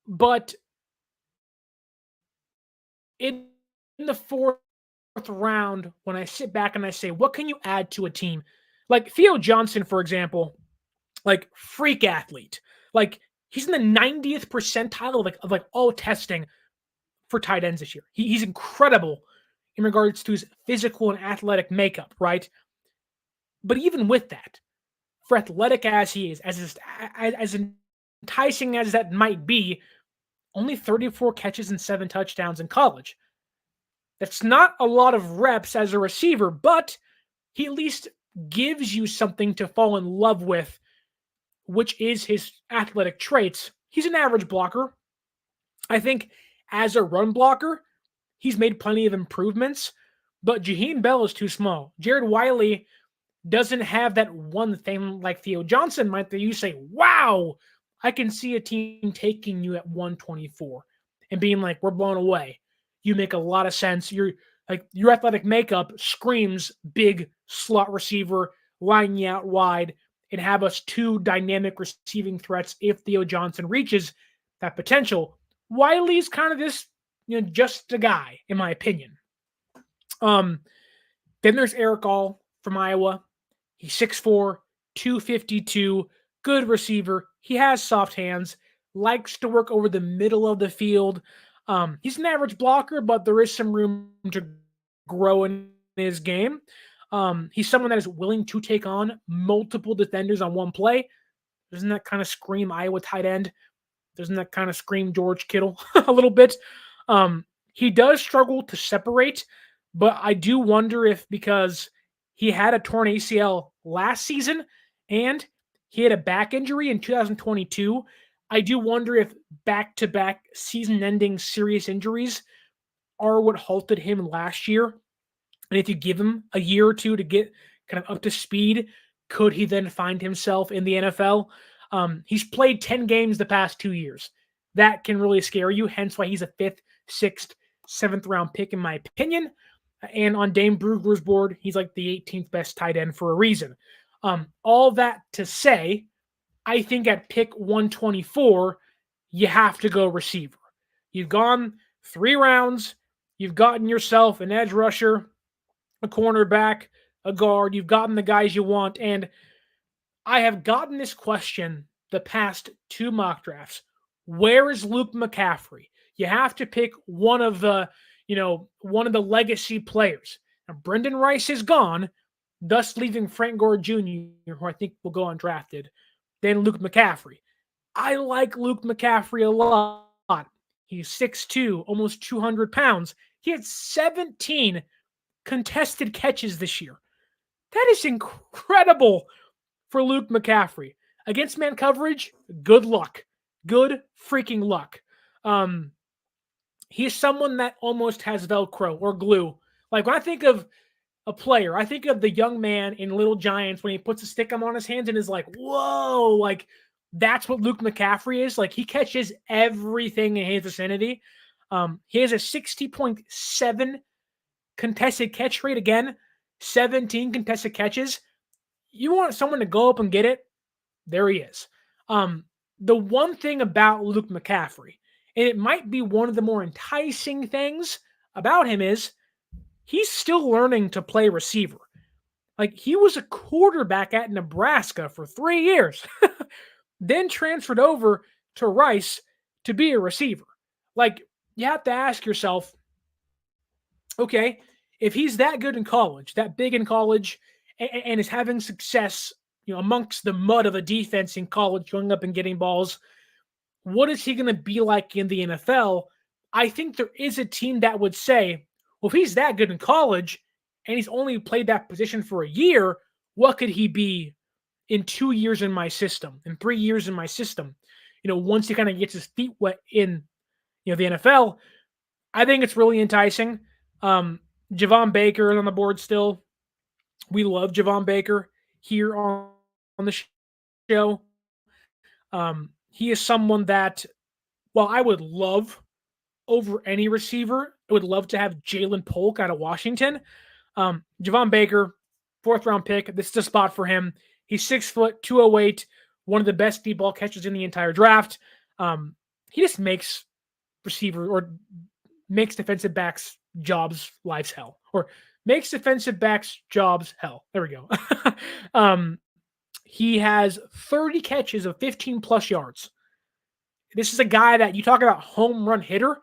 but in the fourth round, when I sit back and I say, what can you add to a team? Like Theo Johnson, for example, like freak athlete. Like he's in the 90th percentile of all testing for tight ends this year. He's incredible in regards to his physical and athletic makeup, right? But even with that, for athletic as he is, as enticing as that might be, only 34 catches and 7 touchdowns in college. That's not a lot of reps as a receiver, but he at least gives you something to fall in love with, which is his athletic traits. He's an average blocker. I think as a run blocker, he's made plenty of improvements, but Jaheim Bell is too small. Jared Wiley doesn't have that one thing like Theo Johnson might that you say, wow, I can see a team taking you at 124 and being like, we're blown away. You make a lot of sense. Your athletic makeup screams big slot receiver, line you out wide, and have us two dynamic receiving threats if Theo Johnson reaches that potential. Wiley's kind of this, just a guy, in my opinion. Then there's Eric All from Iowa. He's 6'4", 252, good receiver. He has soft hands, likes to work over the middle of the field. He's an average blocker, but there is some room to grow in his game. He's someone that is willing to take on multiple defenders on one play. Doesn't that kind of scream Iowa tight end? Doesn't that kind of scream George Kittle a little bit? He does struggle to separate, but I do wonder if because he had a torn ACL last season and he had a back injury in 2022, I do wonder if back-to-back season-ending serious injuries are what halted him last year. And if you give him a year or two to get kind of up to speed, could he then find himself in the NFL? He's played 10 games the past 2 years. That can really scare you, hence why he's a 5th, 6th, 7th round pick, in my opinion. And on Dame Brugler's board, he's like the 18th best tight end for a reason. All that to say, I think at pick 124, you have to go receiver. You've gone 3 rounds. You've gotten yourself an edge rusher, a cornerback, a guard. You've gotten the guys you want. And I have gotten this question the past 2 mock drafts. Where is Luke McCaffrey? You have to pick one of the legacy players. Now, Brendan Rice is gone, thus leaving Frank Gore Jr., who I think will go undrafted, then Luke McCaffrey. I like Luke McCaffrey a lot. He's 6'2", almost 200 pounds. He had 17 contested catches this year. That is incredible for Luke McCaffrey. Against man coverage, good luck. Good freaking luck. He's someone that almost has Velcro or glue. Like when I think of a player, I think of the young man in Little Giants when he puts a stick on his hands and is like, whoa, like that's what Luke McCaffrey is. Like he catches everything in his vicinity. He has a 60.7 contested catch rate. Again, 17 contested catches. You want someone to go up and get it? There he is. The one thing about Luke McCaffrey, and it might be one of the more enticing things about him, is he's still learning to play receiver. Like he was a quarterback at Nebraska for 3 years, then transferred over to Rice to be a receiver. Like you have to ask yourself, okay, if he's that good in college, that big in college, and is having success, amongst the mud of a defense in college, going up and getting balls, what is he going to be like in the NFL? I think there is a team that would say, well, if he's that good in college and he's only played that position for a year, what could he be in 2 years in my system, in 3 years in my system? Once he kind of gets his feet wet in, the NFL, I think it's really enticing. Javon Baker is on the board still. We love Javon Baker here on the show. He is someone that while I would love over any receiver, I would love to have Jalen Polk out of Washington. Javon Baker, 4th-round pick. This is a spot for him. He's 6 foot, 208, one of the best deep ball catchers in the entire draft. He just makes receiver or makes defensive backs jobs lives hell, or makes defensive backs jobs hell. There we go. He has 30 catches of 15 plus yards. This is a guy that you talk about home run hitter.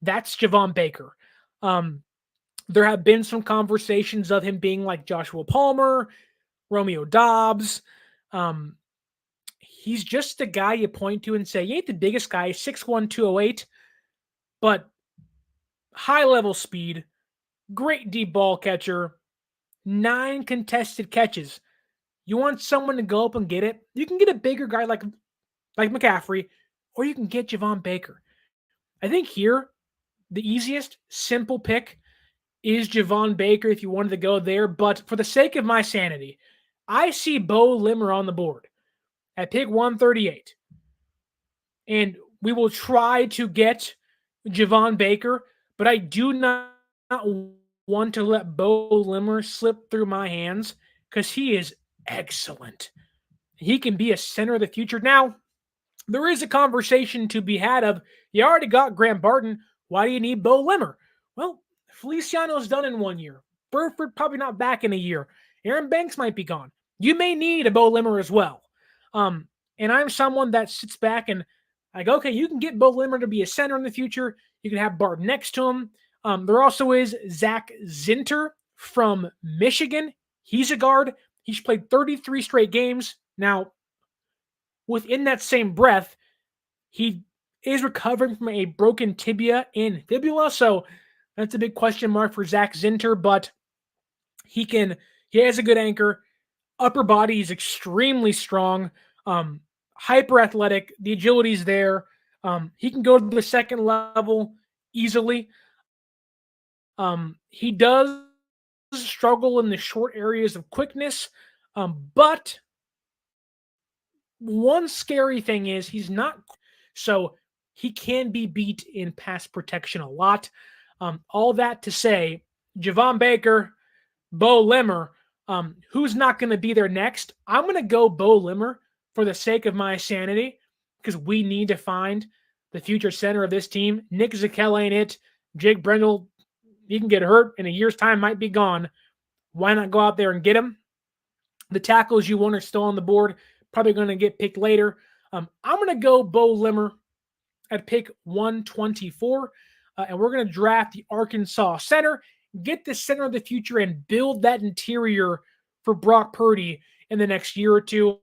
That's Javon Baker. There have been some conversations of him being like Joshua Palmer, Romeo Dobbs. He's just a guy you point to and say, he ain't the biggest guy, 6'1", 208, but high-level speed, great deep ball catcher, 9 contested catches. You want someone to go up and get it? You can get a bigger guy like McCaffrey, or you can get Javon Baker. I think here, the easiest, simple pick is Javon Baker if you wanted to go there. But for the sake of my sanity, I see Bo Limmer on the board at pick 138. And we will try to get Javon Baker, but I do not want to let Bo Limmer slip through my hands because he is excellent. He can be a center of the future. Now, there is a conversation to be had of, you already got Grant Barton. Why do you need Bo Limmer? Well, Feliciano's done in 1 year. Burford probably not back in a year. Aaron Banks might be gone. You may need a Bo Limmer as well. And I'm someone that sits back and like, okay, you can get Bo Limmer to be a center in the future. You can have Barton next to him. There also is Zach Zinter from Michigan. He's a guard. He's played 33 straight games. Now, within that same breath, he is recovering from a broken tibia and fibula, so that's a big question mark for Zach Zinter, but he has a good anchor. Upper body is extremely strong, hyper athletic. The agility's there. He can go to the second level easily. He does struggle in the short areas of quickness, but one scary thing is he's not, so he can be beat in pass protection a lot. All that to say, Javon Baker, Bo Limmer, who's not going to be there next? I'm going to go Bo Limmer for the sake of my sanity because we need to find the future center of this team. Nick Zakelj ain't it. Jake Brendel, he can get hurt in a year's time, might be gone. Why not go out there and get him? The tackles you want are still on the board, probably going to get picked later. I'm going to go Bo Limmer at pick 124, and we're going to draft the Arkansas center, get the center of the future, and build that interior for Brock Purdy in the next year or two.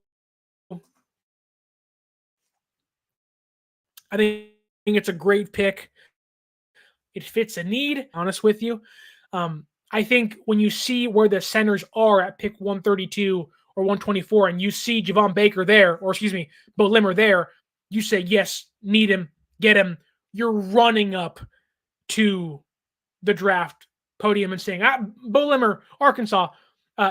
I think it's a great pick. It fits a need, honest with you. I think when you see where the centers are at pick 132 or 124, and you see Javon Baker there, or excuse me, Bo Limmer there, you say, yes, need him, get him. You're running up to the draft podium and saying, Bo Limmer, Arkansas.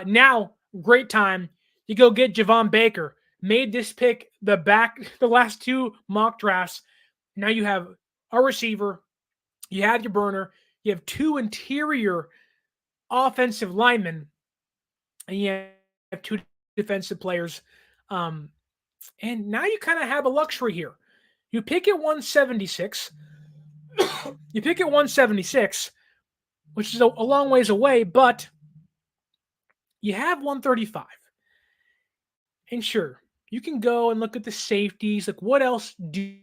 Now, great time. You go get Javon Baker. Made this pick the last 2 mock drafts. Now you have a receiver. You have your burner. You have 2 interior offensive linemen. And you have 2 defensive players. And now you kind of have a luxury here. You pick at 176. You pick at 176, which is a long ways away, but you have 135. And sure, you can go and look at the safeties. Like, what else do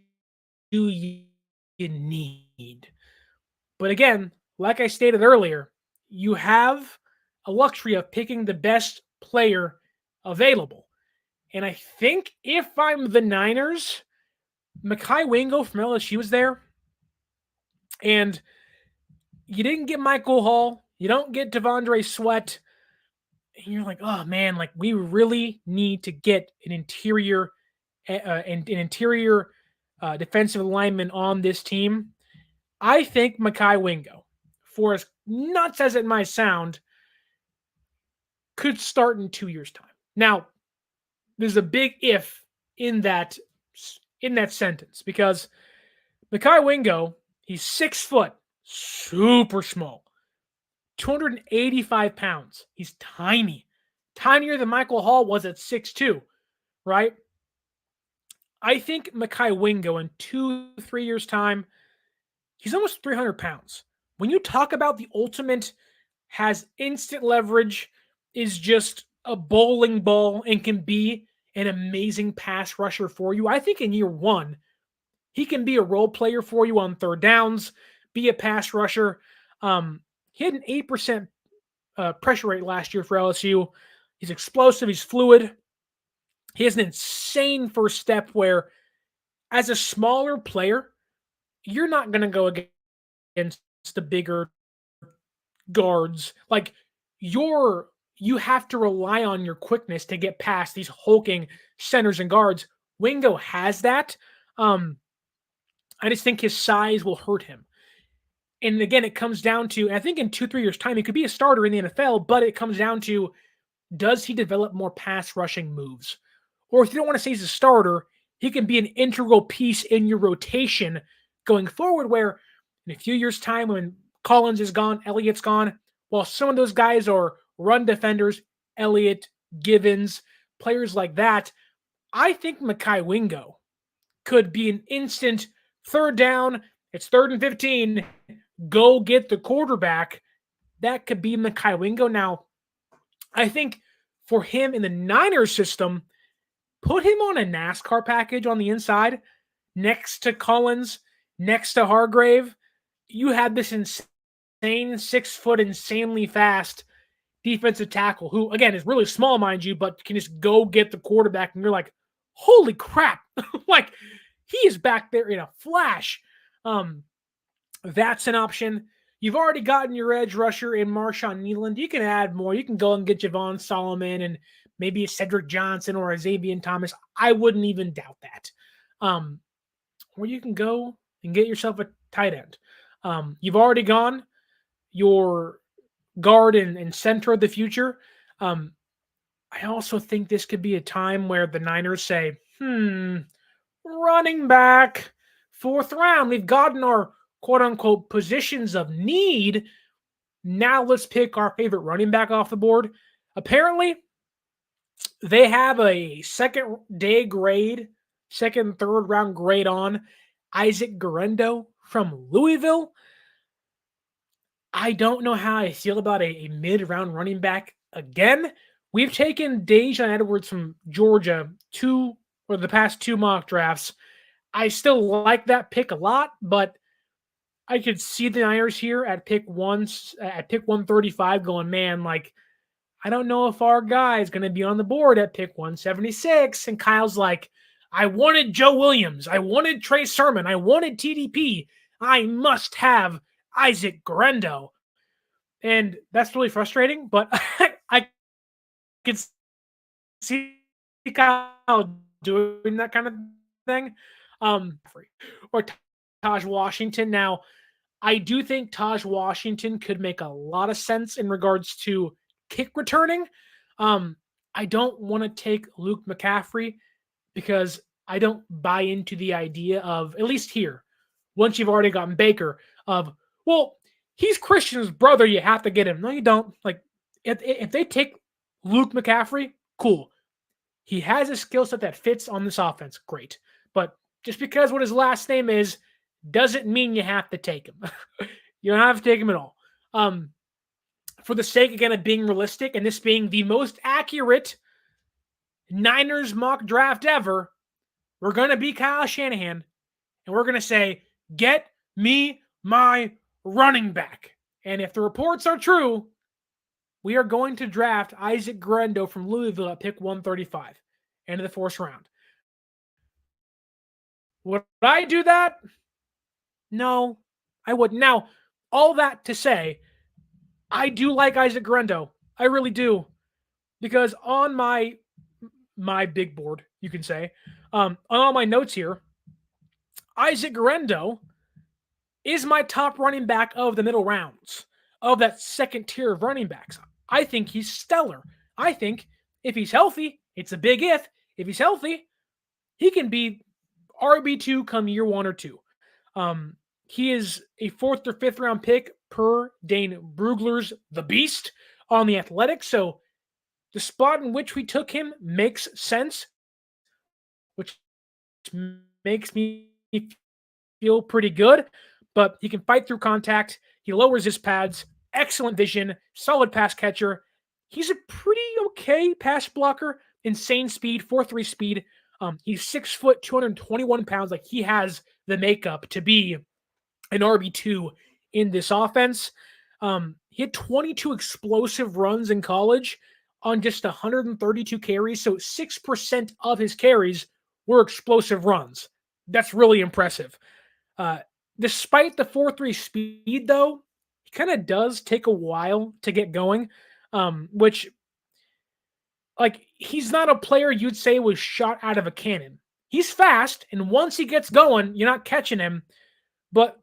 you need? But again, like I stated earlier, you have a luxury of picking the best player available. And I think if I'm the Niners, Mekhi Wingo from LSU was there. And you didn't get Michael Hall. You don't get Devondre Sweat. And you're like, oh man, like we really need to get an interior defensive lineman on this team. I think Mekhi Wingo, for as nuts as it might sound, could start in 2 years' time. Now, there's a big if in that sentence because Mekhi Wingo, he's 6 foot, super small, 285 pounds. He's tiny, tinier than Michael Hall was at 6'2", right? I think Mekhi Wingo in 2-3 years' time, he's almost 300 pounds. When you talk about the ultimate, has instant leverage, is just a bowling ball, and can be an amazing pass rusher for you, I think in year one, he can be a role player for you on third downs, be a pass rusher. He had an 8% pressure rate last year for LSU. He's explosive. He's fluid. He has an insane first step where, as a smaller player, you're not going to go against the bigger guards. Like, you have to rely on your quickness to get past these hulking centers and guards. Wingo has that. I just think his size will hurt him. And again, it comes down to, and I think in 2-3 years' time, he could be a starter in the NFL, but it comes down to, does he develop more pass rushing moves? Or if you don't want to say he's a starter, he can be an integral piece in your rotation going forward, where in a few years' time, when Collins is gone, Elliott's gone, while some of those guys are run defenders, Elliott, Givens, players like that, I think Mekhi Wingo could be an instant third down. It's 3rd and 15. Go get the quarterback. That could be Mekhi Wingo. Now, I think for him in the Niners system, put him on a NASCAR package on the inside next to Collins, next to Hargrave. You have this insane 6 foot, insanely fast defensive tackle who, again, is really small, mind you, but can just go get the quarterback. And you're like, holy crap. Like, he is back there in a flash. That's an option. You've already gotten your edge rusher in Marshawn Nealand. You can add more. You can go and get Javon Solomon and maybe a Cedric Johnson or a Xavier Thomas. I wouldn't even doubt that. Or you can go and get yourself a tight end. You've already gone your guard and center of the future. I also think this could be a time where the Niners say, running back, 4th round. We've gotten our quote-unquote positions of need. Now let's pick our favorite running back off the board. Apparently, they have a second-day grade, 2nd, 3rd round grade on Isaac Guerendo from Louisville. I don't know how I feel about a mid-round running back again. We've taken Dejon Edwards from Georgia the past 2 mock drafts. I still like that pick a lot, but I could see the Niners here at pick 135 going, man, like, I don't know if our guy is going to be on the board at pick 176. And Kyle's like, I wanted Joe Williams. I wanted Trey Sermon. I wanted TDP. I must have Isaac Guerendo. And that's really frustrating, but I could see Kyle doing that kind of thing. Or Taj Washington. Now, I do think Taj Washington could make a lot of sense in regards to kick returning. I don't want to take Luke McCaffrey because I don't buy into the idea of, at least here, once you've already gotten Baker, of, well, he's Christian's brother, you have to get him. No, you don't. Like, if they take Luke McCaffrey, cool. He has a skill set that fits on this offense. Great. But just because what his last name is doesn't mean you have to take him. You don't have to take him at all. For the sake, again, of being realistic and this being the most accurate Niners mock draft ever, we're going to be Kyle Shanahan, and we're going to say, get me my running back. And if the reports are true, we are going to draft Isaac Guerendo from Louisville at pick 135, end of the 4th round. Would I do that? No, I wouldn't. Now, all that to say, I do like Isaac Guerendo. I really do. Because on my big board, you can say, on all my notes here, Isaac Guerendo is my top running back of the middle rounds, of that second tier of running backs. I think he's stellar. I think if he's healthy, it's a big if he's healthy, he can be RB2 come year 1 or 2. Um, he is a 4th or 5th round pick per Dane Brugler's The Beast on the Athletic. So the spot in which we took him makes sense, which makes me feel pretty good. But he can fight through contact. He lowers his pads. Excellent vision. Solid pass catcher. He's a pretty okay pass blocker. Insane speed, 4.3 speed. He's 6 foot, 221 pounds. Like he has the makeup to be an RB2 in this offense. He had 22 explosive runs in college on just 132 carries. So 6% of his carries were explosive runs. That's really impressive. Uh, Despite the 4.3 speed, though, he kind of does take a while to get going, which, like, he's not a player you'd say was shot out of a cannon. He's fast, and once he gets going, you're not catching him. But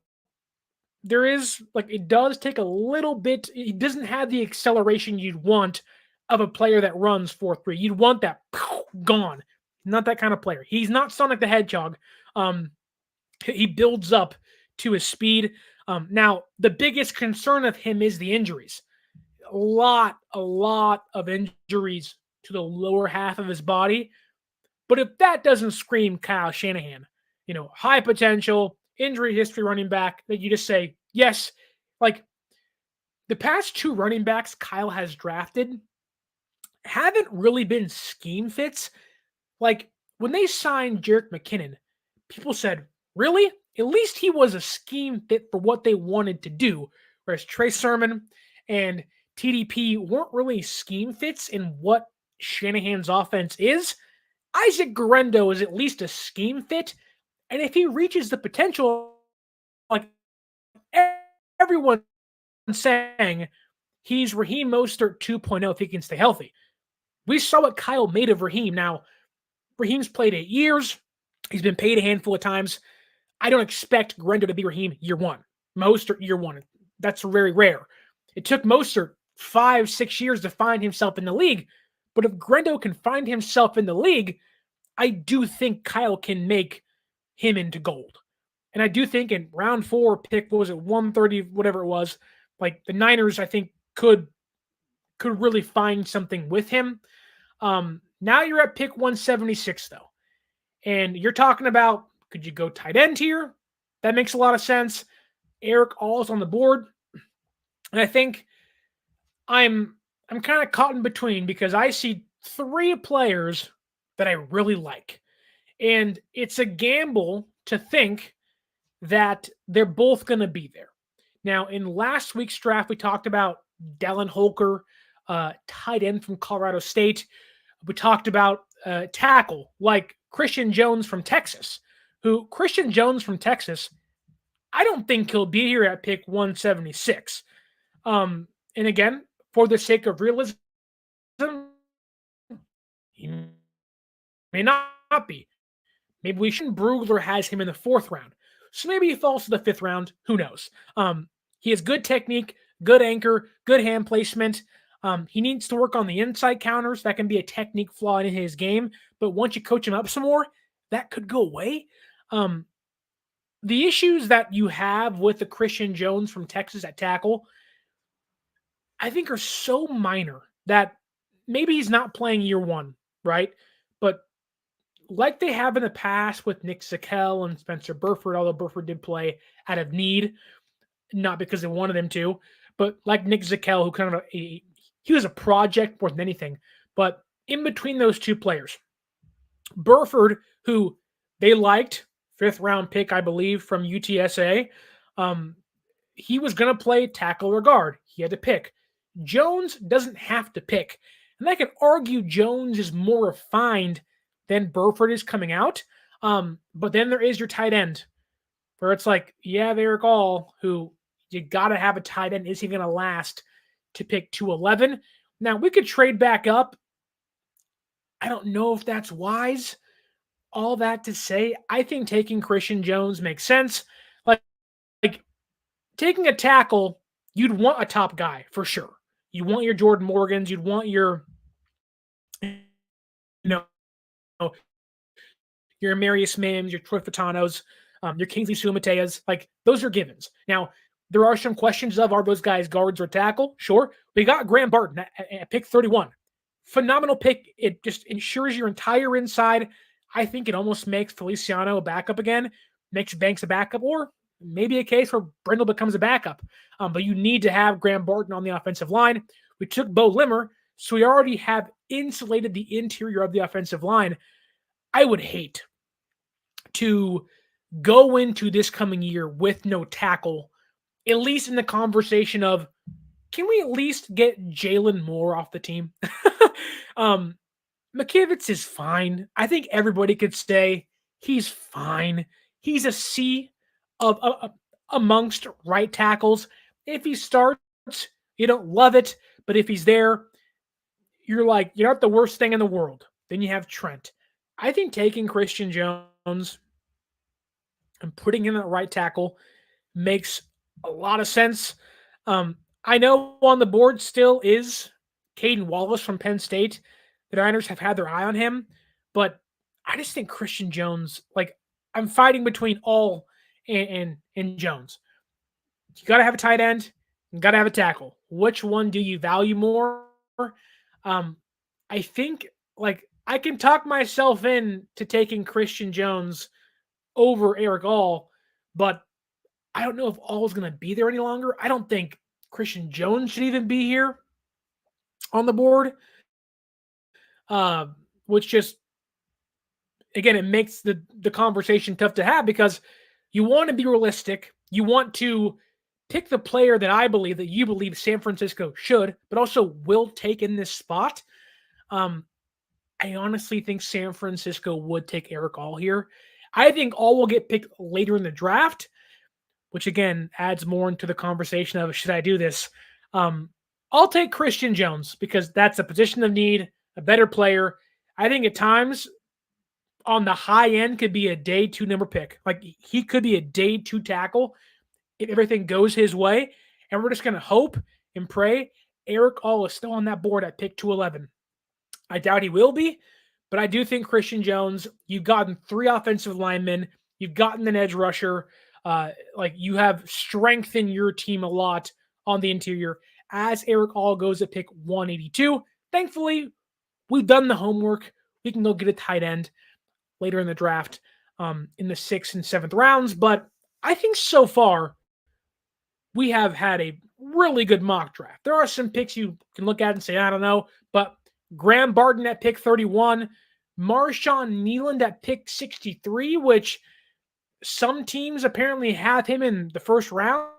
there is, like, it does take a little bit. He doesn't have the acceleration you'd want of a player that runs 4.3. You'd want that gone. Not that kind of player. He's not Sonic the Hedgehog. He builds up to his speed. Now, the biggest concern of him is the injuries. A lot of injuries to the lower half of his body. But if that doesn't scream Kyle Shanahan, high potential, injury history running back, that you just say, yes, like the past 2 running backs Kyle has drafted haven't really been scheme fits. Like when they signed Jerick McKinnon, people said, really? At least he was a scheme fit for what they wanted to do. Whereas Trey Sermon and TDP weren't really scheme fits in what Shanahan's offense is. Isaac Guerendo is at least a scheme fit. And if he reaches the potential, like everyone's saying, he's Raheem Mostert 2.0 if he can stay healthy. We saw what Kyle made of Raheem. Now, Raheem's played 8 years. He's been paid a handful of times. I don't expect Guerendo to be Raheem year 1. Mostert year 1. That's very rare. It took Mostert 5-6 years to find himself in the league. But if Guerendo can find himself in the league, I do think Kyle can make him into gold. And I do think in round 4, pick, what was it, 130, whatever it was, like the Niners, I think, could really find something with him. Now you're at pick 176, though. And you're talking about, could you go tight end here? That makes a lot of sense. Eric All's on the board. And I think I'm kind of caught in between because I see 3 players that I really like. And it's a gamble to think that they're both going to be there. Now, in last week's draft, we talked about Dallin Holker, tight end from Colorado State. We talked about tackle like Christian Jones from Texas, Christian Jones from Texas, I don't think he'll be here at pick 176. And again, for the sake of realism, he may not be. Maybe Brugler has him in the 4th round. So maybe he falls to the 5th round. Who knows? He has good technique, good anchor, good hand placement. He needs to work on the inside counters. That can be a technique flaw in his game. But once you coach him up some more, that could go away. The issues that you have with the Christian Jones from Texas at tackle, I think are so minor that maybe he's not playing year 1, right? But like they have in the past with Nick Zakelj and Spencer Burford, although Burford did play out of need, not because they wanted him to, but like Nick Zakelj, who kind of he was a project more than anything. But in between those 2 players, Burford, who they liked, 5th round pick, I believe, from UTSA, he was going to play tackle or guard. He had to pick. Jones doesn't have to pick. And I could argue Jones is more refined than Burford is coming out. But then there is your tight end, where it's like, yeah, Eric All, who you got to have a tight end. Is he going to last to pick 211? Now, we could trade back up. I don't know if that's wise. All that to say, I think taking Christian Jones makes sense. Like taking a tackle, you'd want a top guy for sure. You want your Jordan Morgans. You'd want your, your Marius Mims, your Troy Fatanos. your Kingsley Suamateas, like those are givens. Now, there are some questions of are those guys guards or tackle? Sure. We got Graham Barton at pick 31. Phenomenal pick. It just ensures your entire inside. I think it almost makes Feliciano a backup again, makes Banks a backup, or maybe a case where Brindle becomes a backup. But you need to have Graham Barton on the offensive line. We took Bo Limmer, so we already have insulated the interior of the offensive line. I would hate to go into this coming year with no tackle, at least in the conversation of, can we at least get Jalen Moore off the team? um, McKivitz is fine. I think everybody could say he's fine. He's a C amongst right tackles. If he starts, you don't love it, but if he's there, you're like, you're not the worst thing in the world. Then you have Trent. I think taking Christian Jones and putting him at right tackle makes a lot of sense. I know on the board still is Caden Wallace from Penn State. The Niners have had their eye on him, but I just think Christian Jones, like I'm fighting between all and Jones. You got to have a tight end, you got to have a tackle. Which one do you value more? I think like I can talk myself in to taking Christian Jones over Eric All, but I don't know if All is going to be there any longer. I don't think Christian Jones should even be here on the board, which just, again, it makes the conversation tough to have because you want to be realistic. You want to pick the player that I believe, that you believe San Francisco should, but also will take in this spot. I honestly think San Francisco would take Eric All here. I think All will get picked later in the draft, which again adds more into the conversation of should I do this? I'll take Christian Jones because that's a position of need, a better player. I think at times on the high end could be a day 2 number pick. Like he could be a day 2 tackle if everything goes his way. And we're just going to hope and pray Eric All is still on that board at pick 211. I doubt he will be, but I do think Christian Jones, you've gotten 3 offensive linemen, you've gotten an edge rusher, like you have strengthened your team a lot on the interior as Eric All goes at pick 182. Thankfully, we've done the homework. We can go get a tight end later in the draft in the 6th and 7th rounds. But I think so far we have had a really good mock draft. There are some picks you can look at and say, I don't know, but Graham Barton at pick 31, Marshawn Nealand at pick 63, which some teams apparently have him in the first round,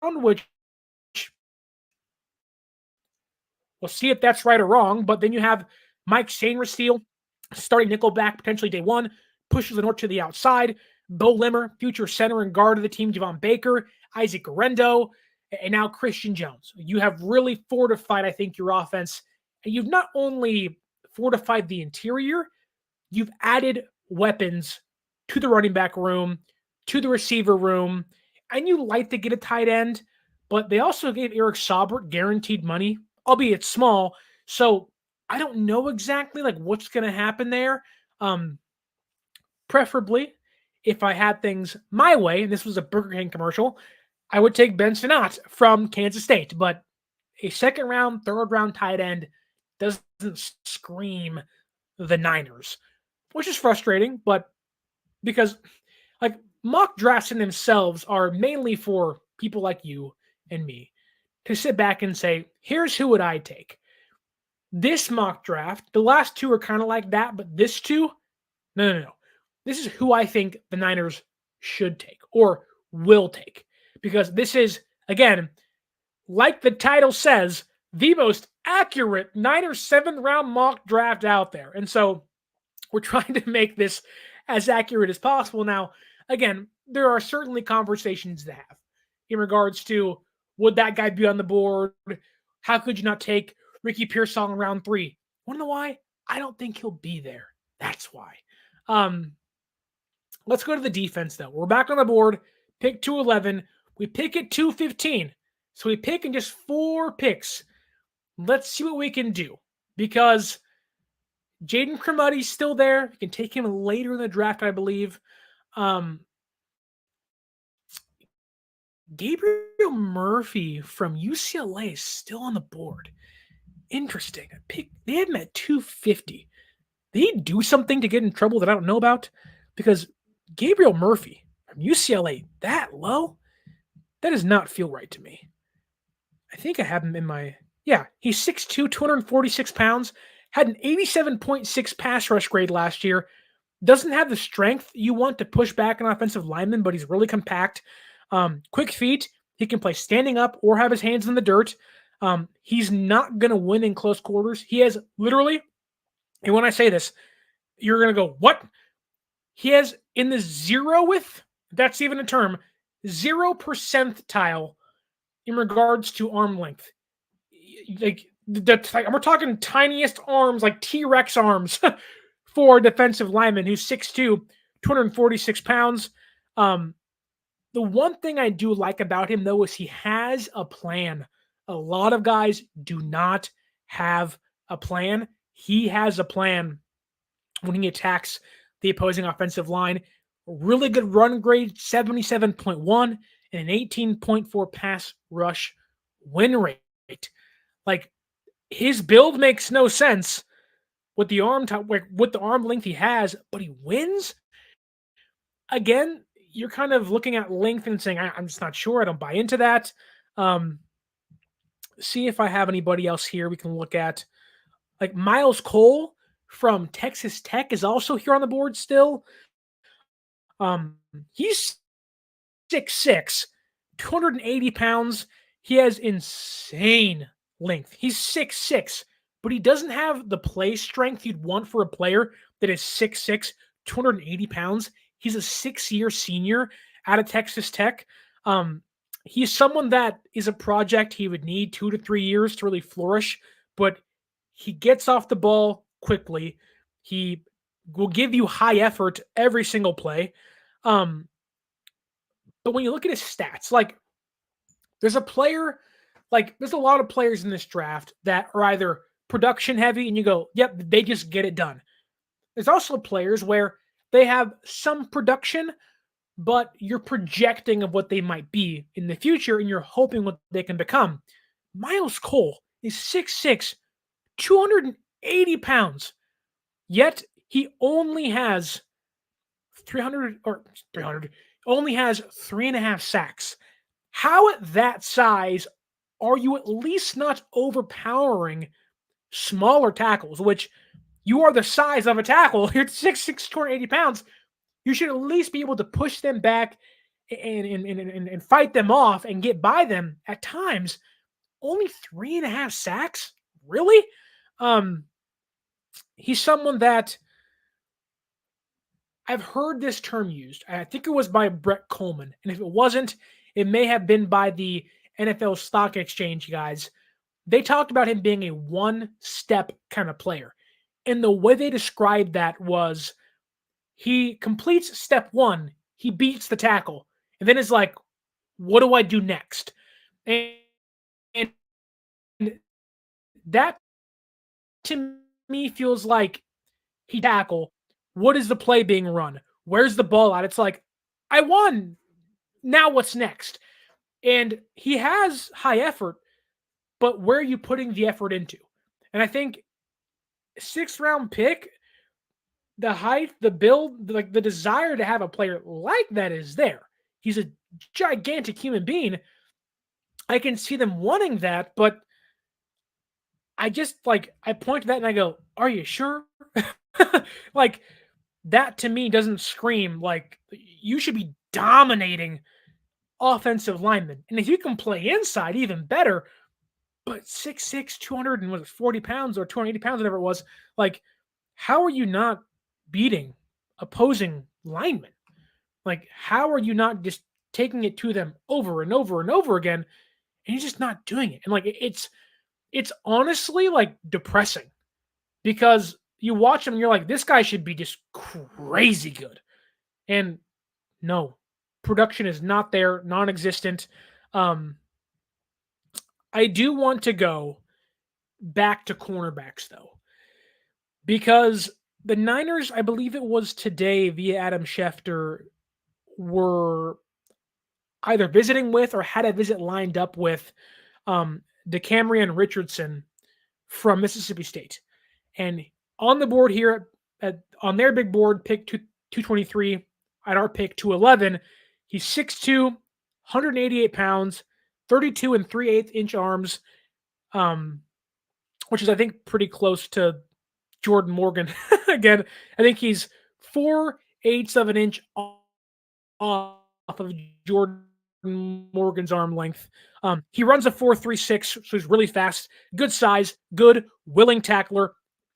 which we'll see if that's right or wrong. But then you have Mike Sainristil, starting nickelback, potentially day 1, pushes Lenore to the outside. Bo Limmer, future center and guard of the team, Javon Baker, Isaac Garendo, and now Christian Jones. You have really fortified, I think, your offense. And you've not only fortified the interior, you've added weapons to the running back room, to the receiver room, and you like to get a tight end, but they also gave Eric Saubert guaranteed money, albeit small. So I don't know exactly like what's going to happen there. Preferably, if I had things my way, and this was a Burger King commercial, I would take Ben Sinnott from Kansas State, but a 2nd round, 3rd round tight end doesn't scream the Niners, which is frustrating, but because like mock drafts in themselves are mainly for people like you and me to sit back and say, here's who would I take. This mock draft, the last 2 are kind of like that, but this 2, no. This is who I think the Niners should take or will take. Because this is, again, like the title says, the most accurate Niners 7th round mock draft out there. And so we're trying to make this as accurate as possible. Now, again, there are certainly conversations to have in regards to would that guy be on the board? How could you not take Ricky Pearsall in round 3? Want to know why? I don't think he'll be there. That's why. Let's go to the defense, though. We're back on the board. Pick 211. We pick at 215. So we pick in just 4 picks. Let's see what we can do. Because Jaden Cremutty's still there. You can take him later in the draft, I believe. Gabriel Murphy from UCLA is still on the board. Interesting. They had him at 250. Did he do something to get in trouble that I don't know about? Because Gabriel Murphy from UCLA, that low? That does not feel right to me. I think I have him in my. Yeah, he's 6'2, 246 pounds, had an 87.6 pass rush grade last year. Doesn't have the strength you want to push back an offensive lineman, but he's really compact. Quick feet. He can play standing up or have his hands in the dirt. He's not going to win in close quarters. He has literally, and when I say this, you're going to go, what? He has in the 0th, that's even a term, 0 percentile in regards to arm length. Like we're talking tiniest arms, like T-Rex arms for a defensive lineman who's 6'2", 246 pounds. The one thing I do like about him, though, is he has a plan. A lot of guys do not have a plan. He has a plan when he attacks the opposing offensive line. Really good run grade, 77.1, and an 18.4 pass rush win rate. Like, his build makes no sense with the arm length he has, but he wins. Again, you're kind of looking at length and saying, I'm just not sure. I don't buy into that. See if I have anybody else here we can look at. Like Miles Cole from Texas Tech is also here on the board still. He's 6'6", 280 pounds. He has insane length. He's 6'6", but he doesn't have the play strength you'd want for a player that is 6'6", 280 pounds. He's a 6-year senior out of Texas Tech. He's someone that is a project he would need 2 to 3 years to really flourish, but he gets off the ball quickly. He will give you high effort every single play. But when you look at his stats, like there's a lot of players in this draft that are either production heavy and you go, yep, they just get it done. There's also players where they have some production, but you're projecting of what they might be in the future and you're hoping what they can become. Miles Cole is 6'6", 280 pounds, yet he only has 300, only has 3.5 sacks. How at that size are you at least not overpowering smaller tackles, which you are the size of a tackle? You're 6'6", 280 pounds. You should at least be able to push them back and fight them off and get by them at times. Only 3.5 sacks? Really? He's someone that I've heard this term used. I think it was by Brett Coleman. And if it wasn't, it may have been by the NFL Stock Exchange guys. They talked about him being a one-step kind of player. And the way they described that was he completes step one, he beats the tackle, and then is like, what do I do next? And that to me feels like he tackle. What is the play being run? Where's the ball at? It's like, I won. Now what's next? And he has high effort, but where are you putting the effort into? And I think 6th-round pick, the height, the build, like the desire to have a player like that is there. He's a gigantic human being. I can see them wanting that, but I just I point to that and I go, are you sure? Like that to me doesn't scream like you should be dominating offensive linemen. And if you can play inside, even better. But 6'6", 240 pounds or 280 pounds, whatever it was, like, how are you not beating opposing linemen? Like, how are you not just taking it to them over and over and over again, and you're just not doing it? And like, it's honestly like depressing because you watch him and you're like, this guy should be just crazy good. And no, production is not there, non-existent. I do want to go back to cornerbacks, though, because the Niners, I believe it was today via Adam Schefter, were either visiting with or had a visit lined up with DeCamerion Richardson from Mississippi State. And on the board here, on their big board, pick 223, at our pick 211, he's 6'2", 188 pounds, 32 and 3/8 inch arms, which is, I think, pretty close to Jordan Morgan. Again, I think he's 4/8 of an inch off of Jordan Morgan's arm length. He runs a 4.36, so he's really fast, good size, good willing tackler,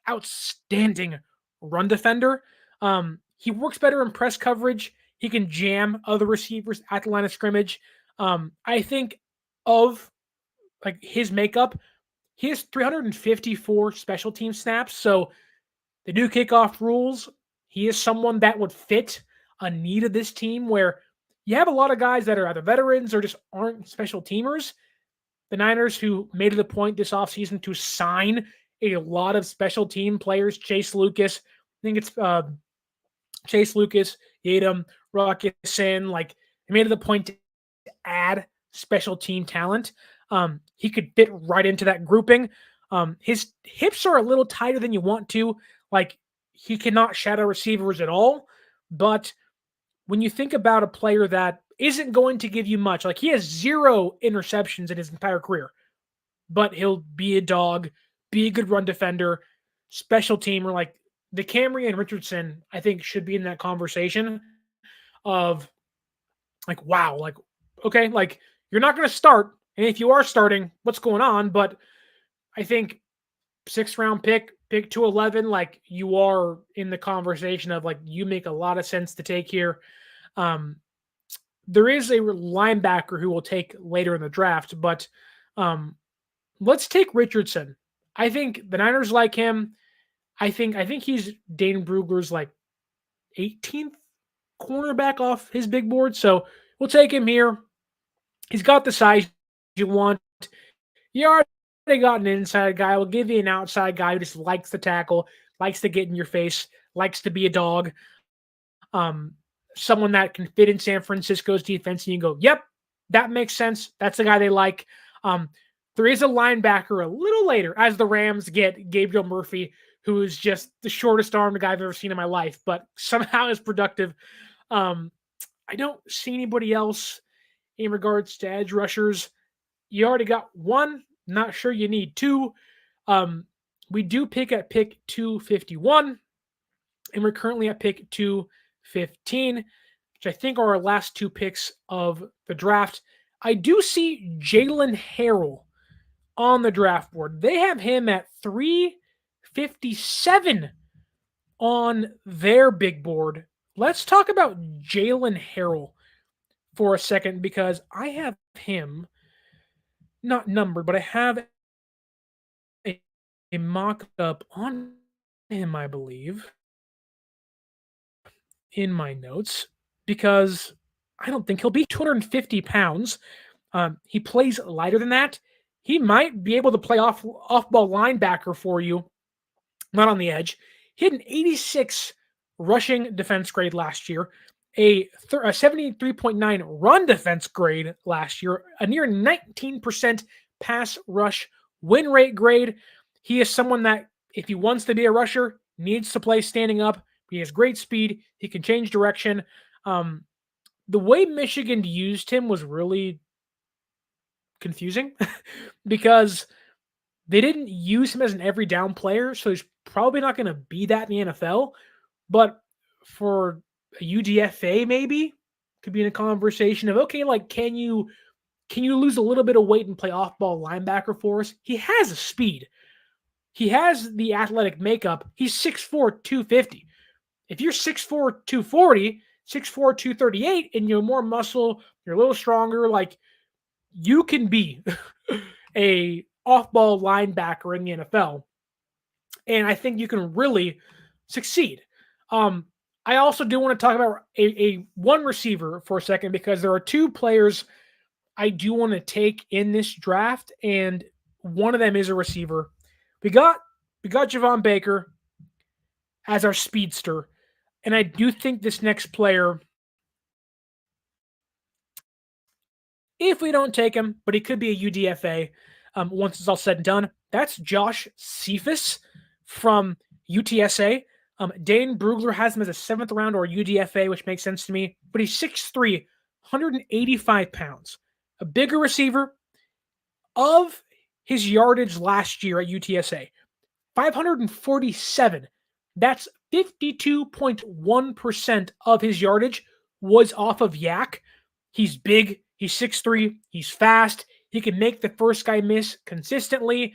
outstanding run defender. He works better in press coverage. He can jam other receivers at the line of scrimmage. I think of like his makeup, he has 354 special team snaps. So the new kickoff rules, he is someone that would fit a need of this team where you have a lot of guys that are either veterans or just aren't special teamers. The Niners, who made it a point this offseason to sign a lot of special team players, Chase Lucas, I think it's Chase Lucas, Yadam, Rockison, like they made it a point to add special team talent. He could fit right into that grouping. His hips are a little tighter than you want to. Like he cannot shadow receivers at all. But when you think about a player that isn't going to give you much, like he has 0 interceptions in his entire career, but he'll be a dog, be a good run defender, special teamer. Like the Camry and Richardson, I think, should be in that conversation of like, wow, like, okay, like you're not going to start. And if you are starting, what's going on? But I think 6th round pick 211, like you are in the conversation of like, you make a lot of sense to take here. There is a linebacker who will take later in the draft, but let's take Richardson. I think the Niners like him. I think he's Dane Brugler's like 18th cornerback off his big board. So we'll take him here. He's got the size you want. You already got an inside guy. We'll give you an outside guy who just likes to tackle, likes to get in your face, likes to be a dog. Someone that can fit in San Francisco's defense, and you go, yep, that makes sense. That's the guy they like. There is a linebacker a little later as the Rams get Gabriel Murphy, who is just the shortest armed guy I've ever seen in my life, but somehow is productive. I don't see anybody else in regards to edge rushers. You already got one. Not sure you need two. We do pick at pick 251, and we're currently at pick 215, which I think are our last 2 picks of the draft. I do see Jalen Harrell on the draft board. They have him at 357 on their big board. Let's talk about Jalen Harrell for a second because I have him not numbered, but I have a mock-up on him, I believe, in my notes because I don't think he'll be 250 pounds. He plays lighter than that. He might be able to play off-ball linebacker for you, not on the edge. He had an 86 rushing defense grade last year, a 73.9 run defense grade last year, a near 19% pass rush win rate grade. He is someone that, if he wants to be a rusher, needs to play standing up. He has great speed. He can change direction. The way Michigan used him was really confusing because they didn't use him as an every down player, so he's probably not going to be that in the NFL. But for a UDFA, maybe could be in a conversation of, okay, like can you lose a little bit of weight and play off-ball linebacker for us? He has a speed. He has the athletic makeup. He's 6'4", 250. If you're 6'4", 240, 6'4", 238, and you're more muscle, you're a little stronger, like you can be a off-ball linebacker in the NFL. And I think you can really succeed. I also do want to talk about a one receiver for a second because there are 2 players I do want to take in this draft, and one of them is a receiver. We got Javon Baker as our speedster, and I do think this next player if we don't take him, but he could be a UDFA once it's all said and done. That's Josh Cephas from UTSA. Dane Brugler has him as a 7th round or UDFA, which makes sense to me. But he's 6'3", 185 pounds. A bigger receiver. Of his yardage last year at UTSA, 547. That's 52.1% of his yardage was off of Yak. He's big. He's 6'3". He's fast. He can make the first guy miss consistently.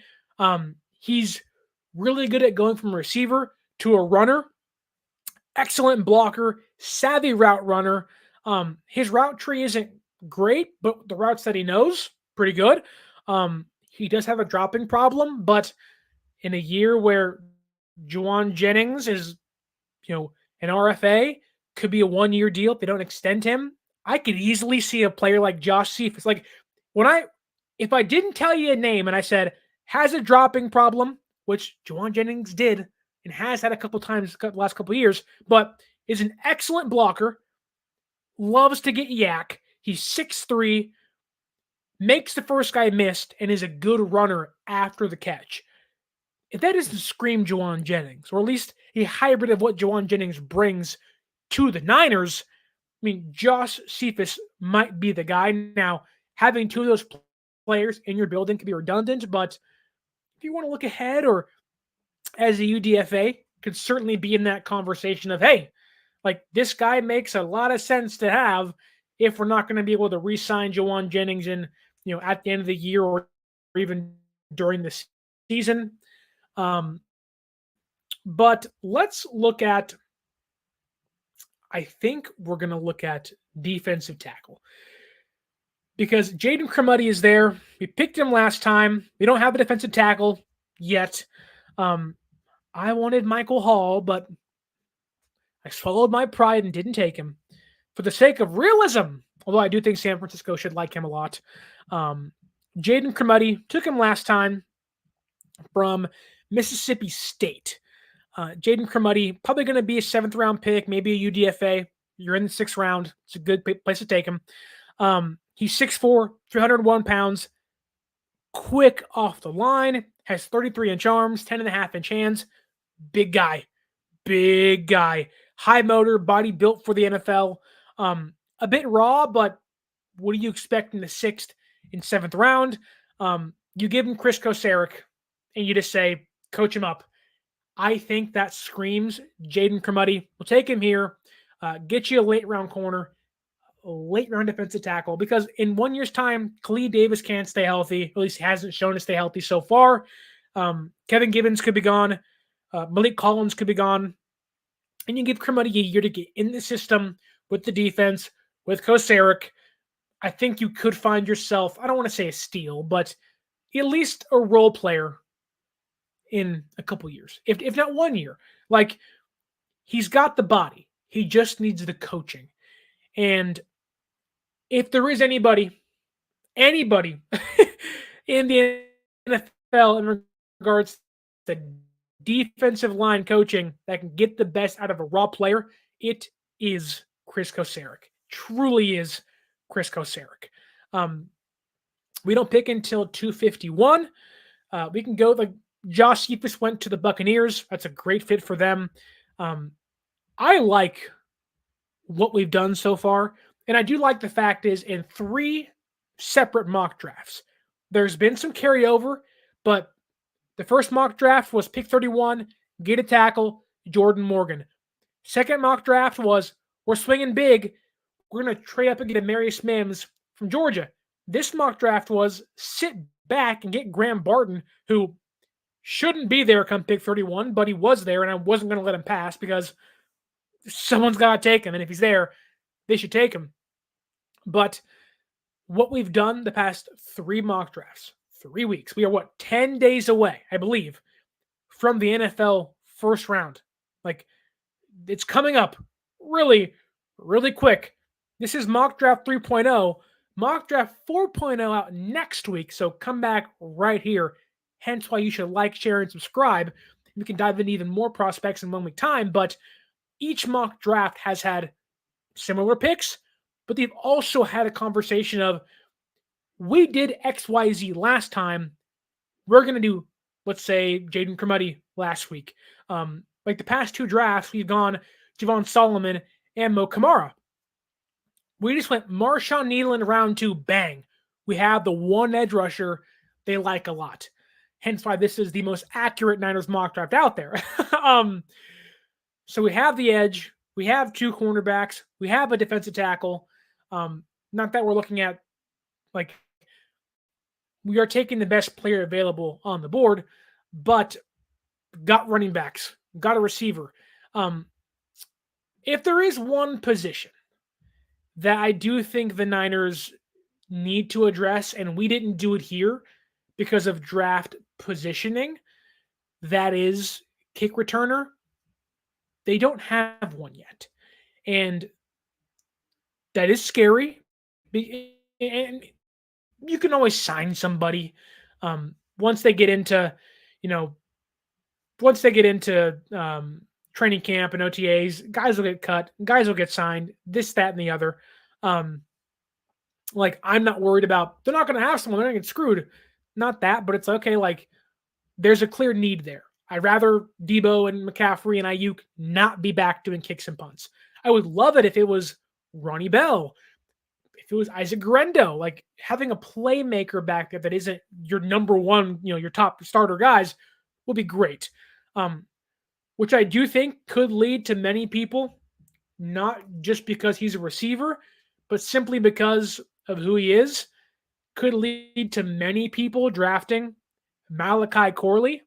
He's really good at going from a receiver to a runner. Excellent blocker, savvy route runner. His route tree isn't great, but the routes that he knows, pretty good. He does have a dropping problem, but in a year where Juwan Jennings is, an RFA, could be a 1-year deal if they don't extend him. I could easily see a player like Josh Cephas. Like if I didn't tell you a name and I said has a dropping problem, which Juwan Jennings did and has had a couple times the last couple of years, but is an excellent blocker, loves to get yak. He's 6'3", makes the first guy missed, and is a good runner after the catch. If that doesn't scream Juwan Jennings, or at least a hybrid of what Juwan Jennings brings to the Niners, I mean, Josh Cephas might be the guy. Now, having two of those players in your building can be redundant, but if you want to look ahead or as a UDFA, could certainly be in that conversation of, hey, like this guy makes a lot of sense to have if we're not going to be able to re-sign Juwan Jennings in, at the end of the year or even during the season. But let's look at, I think we're going to look at defensive tackle. Because Jaden Cremuddy is there. We picked him last time. We don't have a defensive tackle yet. I wanted Michael Hall, but I swallowed my pride and didn't take him. For the sake of realism, although I do think San Francisco should like him a lot. Jaden Cremuddy, took him last time from Mississippi State. Jaden Cremuddy, probably going to be a 7th round pick, maybe a UDFA. You're in the 6th round. It's a good place to take him. He's 6'4", 301 pounds, quick off the line, has 33-inch arms, 10.5-inch hands. Big guy. High motor, body built for the NFL. A bit raw, but what do you expect in the 6th and 7th round? You give him Chris Kocurek, and you just say, coach him up. I think that screams Jaden Cremuddy. We'll take him here, get you a late-round corner, a late-round defensive tackle, because in 1 year's time, Khalid Davis can't stay healthy. At least he hasn't shown to stay healthy so far. Kevin Gibbons could be gone. Malik Collins could be gone. And you give Cremuddy a year to get in the system with the defense, with Kocurek. I think you could find yourself, I don't want to say a steal, but at least a role player in a couple years, if not 1 year. Like, he's got the body. He just needs the coaching. And if there is anybody in the NFL in regards to defensive line coaching that can get the best out of a raw player, it is Chris Kocurek. Truly is Chris Kocurek. We don't pick until 251. We can go like Josh Cephas went to the Buccaneers. That's a great fit for them. I like what we've done so far. And I do like the fact is in 3 separate mock drafts, there's been some carryover, but the first mock draft was pick 31, get a tackle, Jordan Morgan. Second mock draft was we're swinging big. We're going to trade up and get Amarius Mims from Georgia. This mock draft was sit back and get Graham Barton, who shouldn't be there come pick 31, but he was there, and I wasn't going to let him pass because someone's got to take him, and if he's there, they should take him. But what we've done the past 3 mock drafts, 3 weeks, we are 10 days away, I believe, from the NFL first round. Like, it's coming up really, really quick. This is mock draft 3.0. Mock draft 4.0 out next week, so come back right here. Hence why you should like, share, and subscribe. We can dive into even more prospects in 1 week time, but each mock draft has had similar picks, but they've also had a conversation of we did XYZ last time. We're going to do, let's say, Jaden Cromartie last week. Like the past 2 drafts, we've gone Javon Solomon and Mo Kamara. We just went Marshawn Nealon round 2, bang. We have the one edge rusher they like a lot. Hence why this is the most accurate Niners mock draft out there. So we have the edge. We have 2 cornerbacks. We have a defensive tackle. Not that we're looking at, like, we are taking the best player available on the board, but got running backs, got a receiver. If there is one position that I do think the Niners need to address, and we didn't do it here because of draft positioning, that is kick returner. They don't have one yet. And that is scary. And you can always sign somebody once they get into, training camp and OTAs. Guys will get cut. Guys will get signed. This, that, and the other. Like, I'm not worried about, they're not going to have someone. They're going to get screwed. Not that, but it's okay. Like, there's a clear need there. I'd rather Deebo and McCaffrey and Aiyuk not be back doing kicks and punts. I would love it if it was Ronnie Bell, if it was Isaac Guerrero, like having a playmaker back there that isn't your number one, your top starter guys would be great. Which I do think could lead to many people, not just because he's a receiver, but simply because of who he is, could lead to many people drafting Malachi Corley,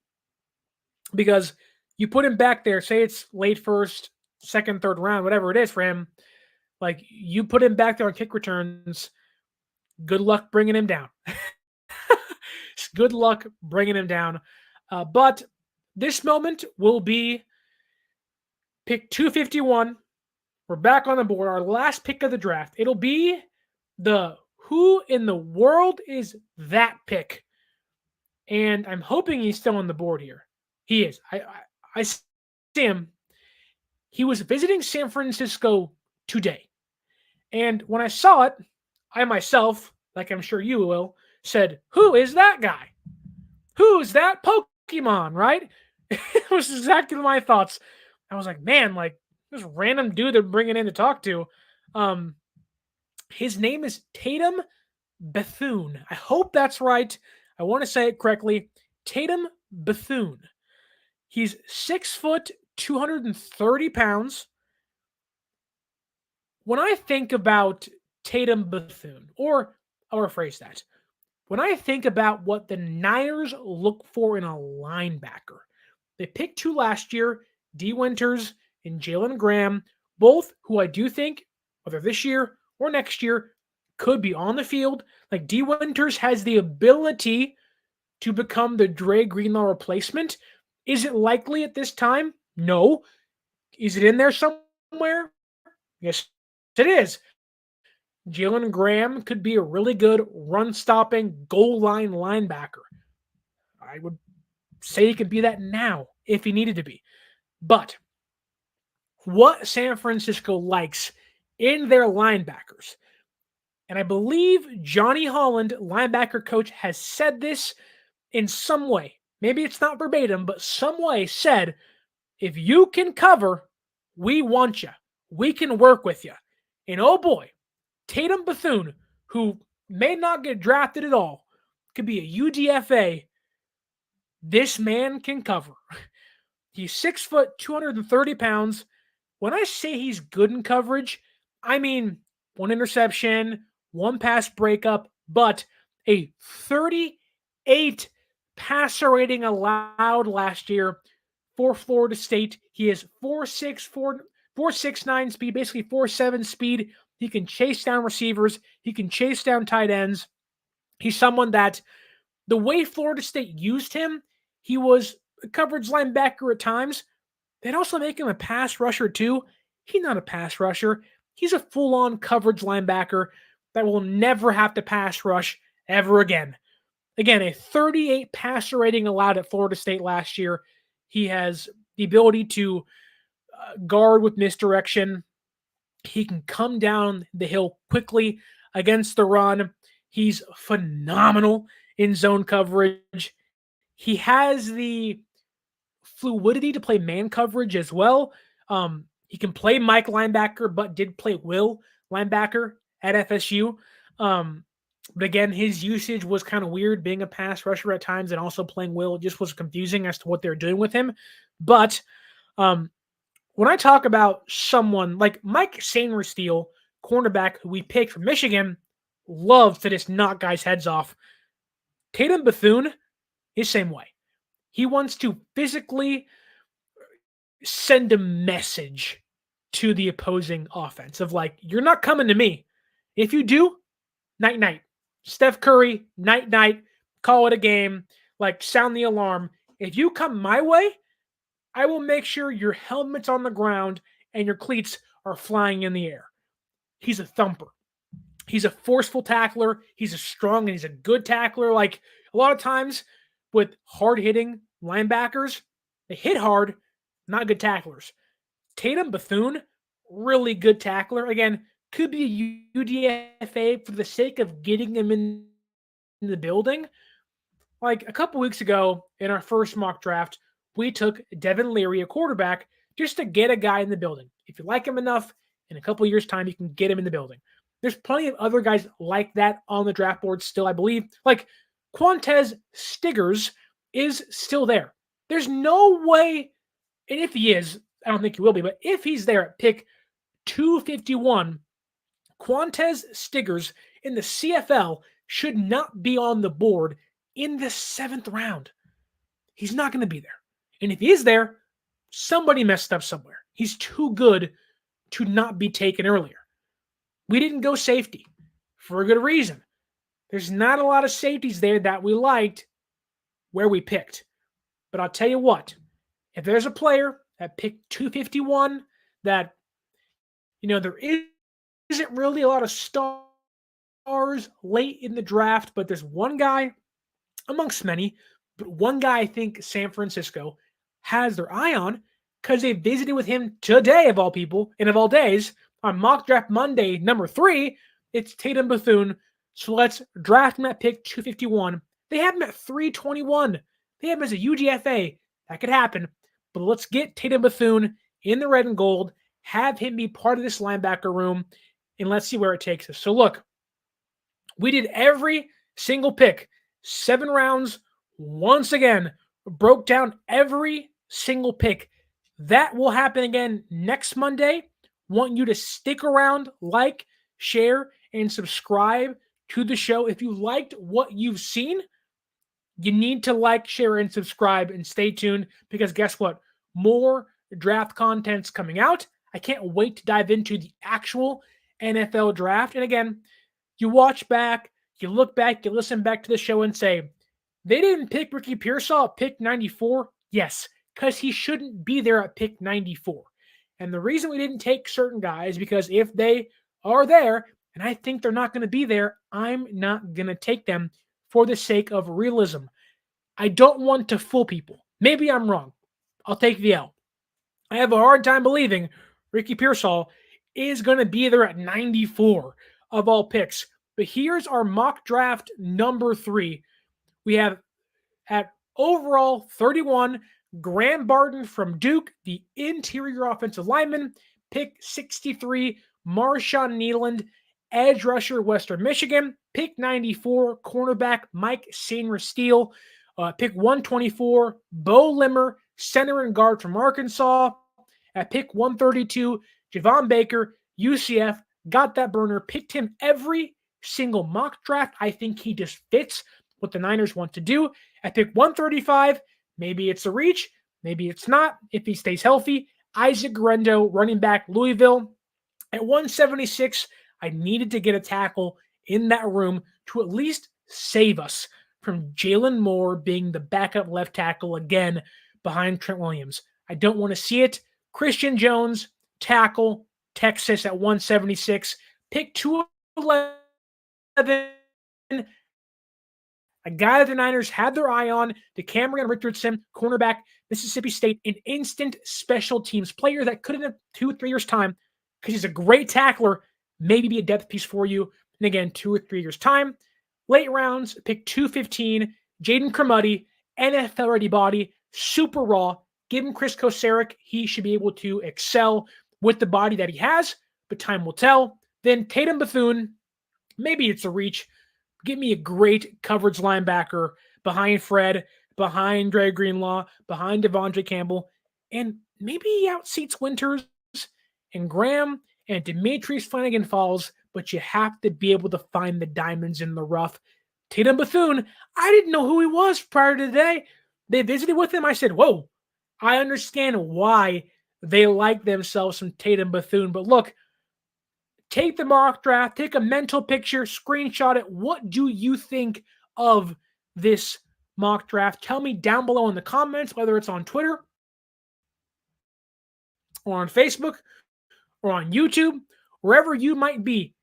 because you put him back there, say it's late first, second, third round, whatever it is for him, like you put him back there on kick returns, good luck bringing him down. Good luck bringing him down. But this moment will be pick 251. We're back on the board, our last pick of the draft. It'll be the who in the world is that pick? And I'm hoping he's still on the board here. He is. I see him. He was visiting San Francisco today. And when I saw it, I myself, like I'm sure you will, said, who is that guy? Who's that Pokemon, right? It was exactly my thoughts. I was like, man, like this random dude they're bringing in to talk to. His name is Tatum Bethune. I hope that's right. I want to say it correctly. Tatum Bethune. He's 6 foot, 230 pounds. When I think about Tatum Bethune, or I'll rephrase that. When I think about what the Niners look for in a linebacker, they picked 2 last year, D. Winters and Jalen Graham, both who I do think, whether this year or next year, could be on the field. Like D. Winters has the ability to become the Dre Greenlaw replacement. Is it likely at this time? No. Is it in there somewhere? Yes, it is. Jalen Graham could be a really good run-stopping, goal line linebacker. I would say he could be that now if he needed to be. But what San Francisco likes in their linebackers, and I believe Johnny Holland, linebacker coach, has said this in some way. Maybe it's not verbatim, but some way said, if you can cover, we want you. We can work with you. And oh boy, Tatum Bethune, who may not get drafted at all, could be a UDFA. This man can cover. He's 6 foot, 230 pounds. When I say he's good in coverage, I mean 1 interception, 1 pass breakup, but a 38 passer rating allowed last year for Florida State. He is 4.6'9" speed, basically 4.7 speed. He can chase down receivers. He can chase down tight ends. He's someone that, the way Florida State used him, he was a coverage linebacker at times. They'd also make him a pass rusher too. He's not a pass rusher. He's a full-on coverage linebacker that will never have to pass rush ever again. Again, a 38 passer rating allowed at Florida State last year. He has the ability to guard with misdirection. He can come down the hill quickly against the run. He's phenomenal in zone coverage. He has the fluidity to play man coverage as well. He can play Mike linebacker, but did play Will linebacker at FSU. But again, his usage was kind of weird, being a pass rusher at times and also playing Will. It just was confusing as to what they're doing with him. But when I talk about someone like Mike Sainristil, cornerback who we picked from Michigan, loves to just knock guys' heads off. Tatum Bethune is same way. He wants to physically send a message to the opposing offense of like, you're not coming to me. If you do, night night. Steph Curry, night night. Call it a game. Like, sound the alarm. If you come my way, I will make sure your helmet's on the ground and your cleats are flying in the air. He's a thumper. He's a forceful tackler. He's a strong and he's a good tackler. Like, a lot of times with hard-hitting linebackers, they hit hard, not good tacklers. Tatum Bethune, really good tackler. Again, could be a UDFA for the sake of getting him in the building. Like a couple weeks ago in our first mock draft, we took Devin Leary, a quarterback, just to get a guy in the building. If you like him enough, in a couple years' time, you can get him in the building. There's plenty of other guys like that on the draft board still, I believe. Like Quantez Stiggers is still there. There's no way, and if he is, I don't think he will be, but if he's there at pick 251, Quantez Stiggers in the CFL should not be on the board in the 7th round. He's not going to be there. And if he is there, somebody messed up somewhere. He's too good to not be taken earlier. We didn't go safety for a good reason. There's not a lot of safeties there that we liked where we picked. But I'll tell you what, if there's a player at pick 251 that, there isn't really a lot of stars late in the draft, but there's one guy amongst many, but one guy I think San Francisco has their eye on because they visited with him today, of all people, and of all days, on Mock Draft Monday, number 3, it's Tatum Bethune. So let's draft him at pick 251. They have him at 321. They have him as a UDFA. That could happen. But let's get Tatum Bethune in the red and gold, have him be part of this linebacker room, and let's see where it takes us. So look, we did every single pick, 7 rounds, once again, broke down every single pick. That will happen again next Monday. Want you to stick around, like, share, and subscribe to the show. If you liked what you've seen, you need to like, share, and subscribe and stay tuned because guess what? More draft content's coming out. I can't wait to dive into the actual NFL draft. And again, you watch back, you look back, you listen back to the show and say, they didn't pick Ricky Pearsall at pick 94? Yes, because he shouldn't be there at pick 94. And the reason we didn't take certain guys because if they are there, and I think they're not going to be there, I'm not going to take them for the sake of realism. I don't want to fool people. Maybe I'm wrong. I'll take the L. I have a hard time believing Ricky Pearsall is going to be there at 94 of all picks. But here's our mock draft number 3. We have at overall 31, Graham Barton from Duke, the interior offensive lineman. Pick 63, Marshawn Nealand, edge rusher, Western Michigan. Pick 94, cornerback Mike Sainristil. Pick 124, Bo Limmer, center and guard from Arkansas. At pick 132, Javon Baker, UCF, got that burner. Picked him every single mock draft. I think he just fits what the Niners want to do. At pick 135, maybe it's a reach, maybe it's not. If he stays healthy, Isaac Guerendo, running back, Louisville. At 176, I needed to get a tackle in that room to at least save us from Jalen Moore being the backup left tackle again behind Trent Williams. I don't want to see it. Christian Jones, tackle, Texas at 176. Pick 211. A guy that the Niners had their eye on, DeCamerion Richardson, cornerback, Mississippi State, an instant special teams player that could in 2-3 years' time, because he's a great tackler, maybe be a depth piece for you. And again, 2 or 3 years' time, Late rounds, pick 215, Jaden Cremuddy, NFL ready body, super raw. Give him Chris Kosaric. He should be able to excel with the body that he has, but time will tell. Then Tatum Bethune, maybe it's a reach. Give me a great coverage linebacker behind Fred, behind Dre Greenlaw, behind Devondre Campbell, and maybe he outseats Winters and Graham and Demetrius Flanagan Falls, but you have to be able to find the diamonds in the rough. Tatum Bethune, I didn't know who he was prior to today. They visited with him. I said, whoa, I understand why they like themselves some Tatum Bethune. But look, take the mock draft, take a mental picture, screenshot it. What do you think of this mock draft? Tell me down below in the comments, whether it's on Twitter or on Facebook or on YouTube, wherever you might be.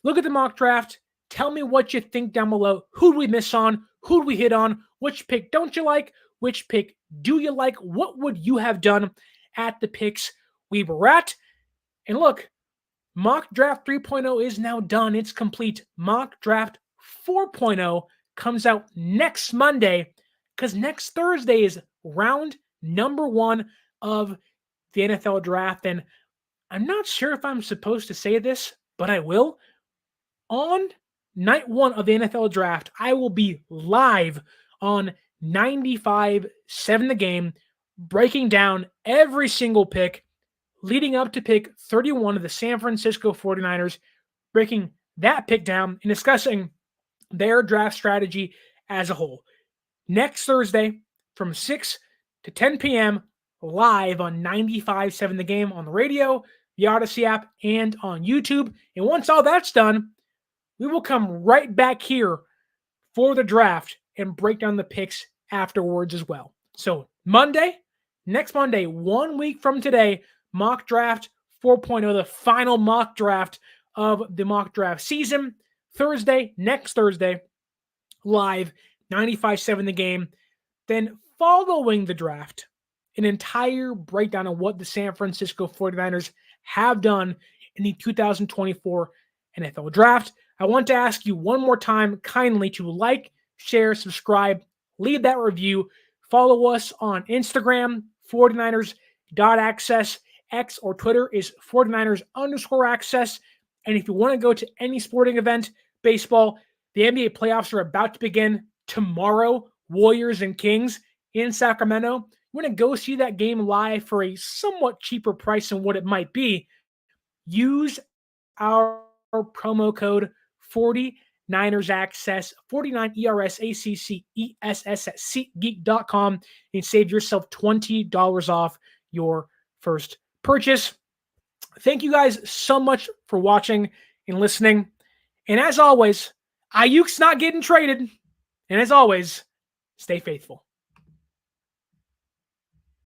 Look at the mock draft. Tell me what you think down below. Who do we miss on? Who do we hit on? Which pick don't you like? Which pick do you like? What would you have done at the picks we were at? And look, Mock Draft 3.0 is now done. It's complete. Mock Draft 4.0 comes out next Monday because next Thursday is round number 1 of the NFL Draft. And I'm not sure if I'm supposed to say this, but I will. On night 1 of the NFL Draft, I will be live on 95.7 The Game, breaking down every single pick leading up to pick 31 of the San Francisco 49ers, breaking that pick down and discussing their draft strategy as a whole. Next Thursday from 6 to 10 p.m. live on 95.7 The Game on the radio, the Odyssey app, and on YouTube. And once all that's done, we will come right back here for the draft and break down the picks afterwards as well. So next Monday, 1 week from today, Mock Draft 4.0, the final mock draft of the mock draft season. Next Thursday, live, 95.7 The Game. Then following the draft, an entire breakdown of what the San Francisco 49ers have done in the 2024 NFL Draft. I want to ask you one more time kindly to like, share, subscribe, leave that review. Follow us on Instagram, 49ers.access. X or Twitter is 49ers_access. And if you want to go to any sporting event, baseball, the NBA playoffs are about to begin tomorrow. Warriors and Kings in Sacramento. You want to go see that game live for a somewhat cheaper price than what it might be. Use our promo code 49ersaccess, 49ERSACCESS at SeatGeek.com and save yourself $20 off your first purchase. Thank you guys so much for watching and listening. And as always, Aiyuk's not getting traded. And as always, stay faithful.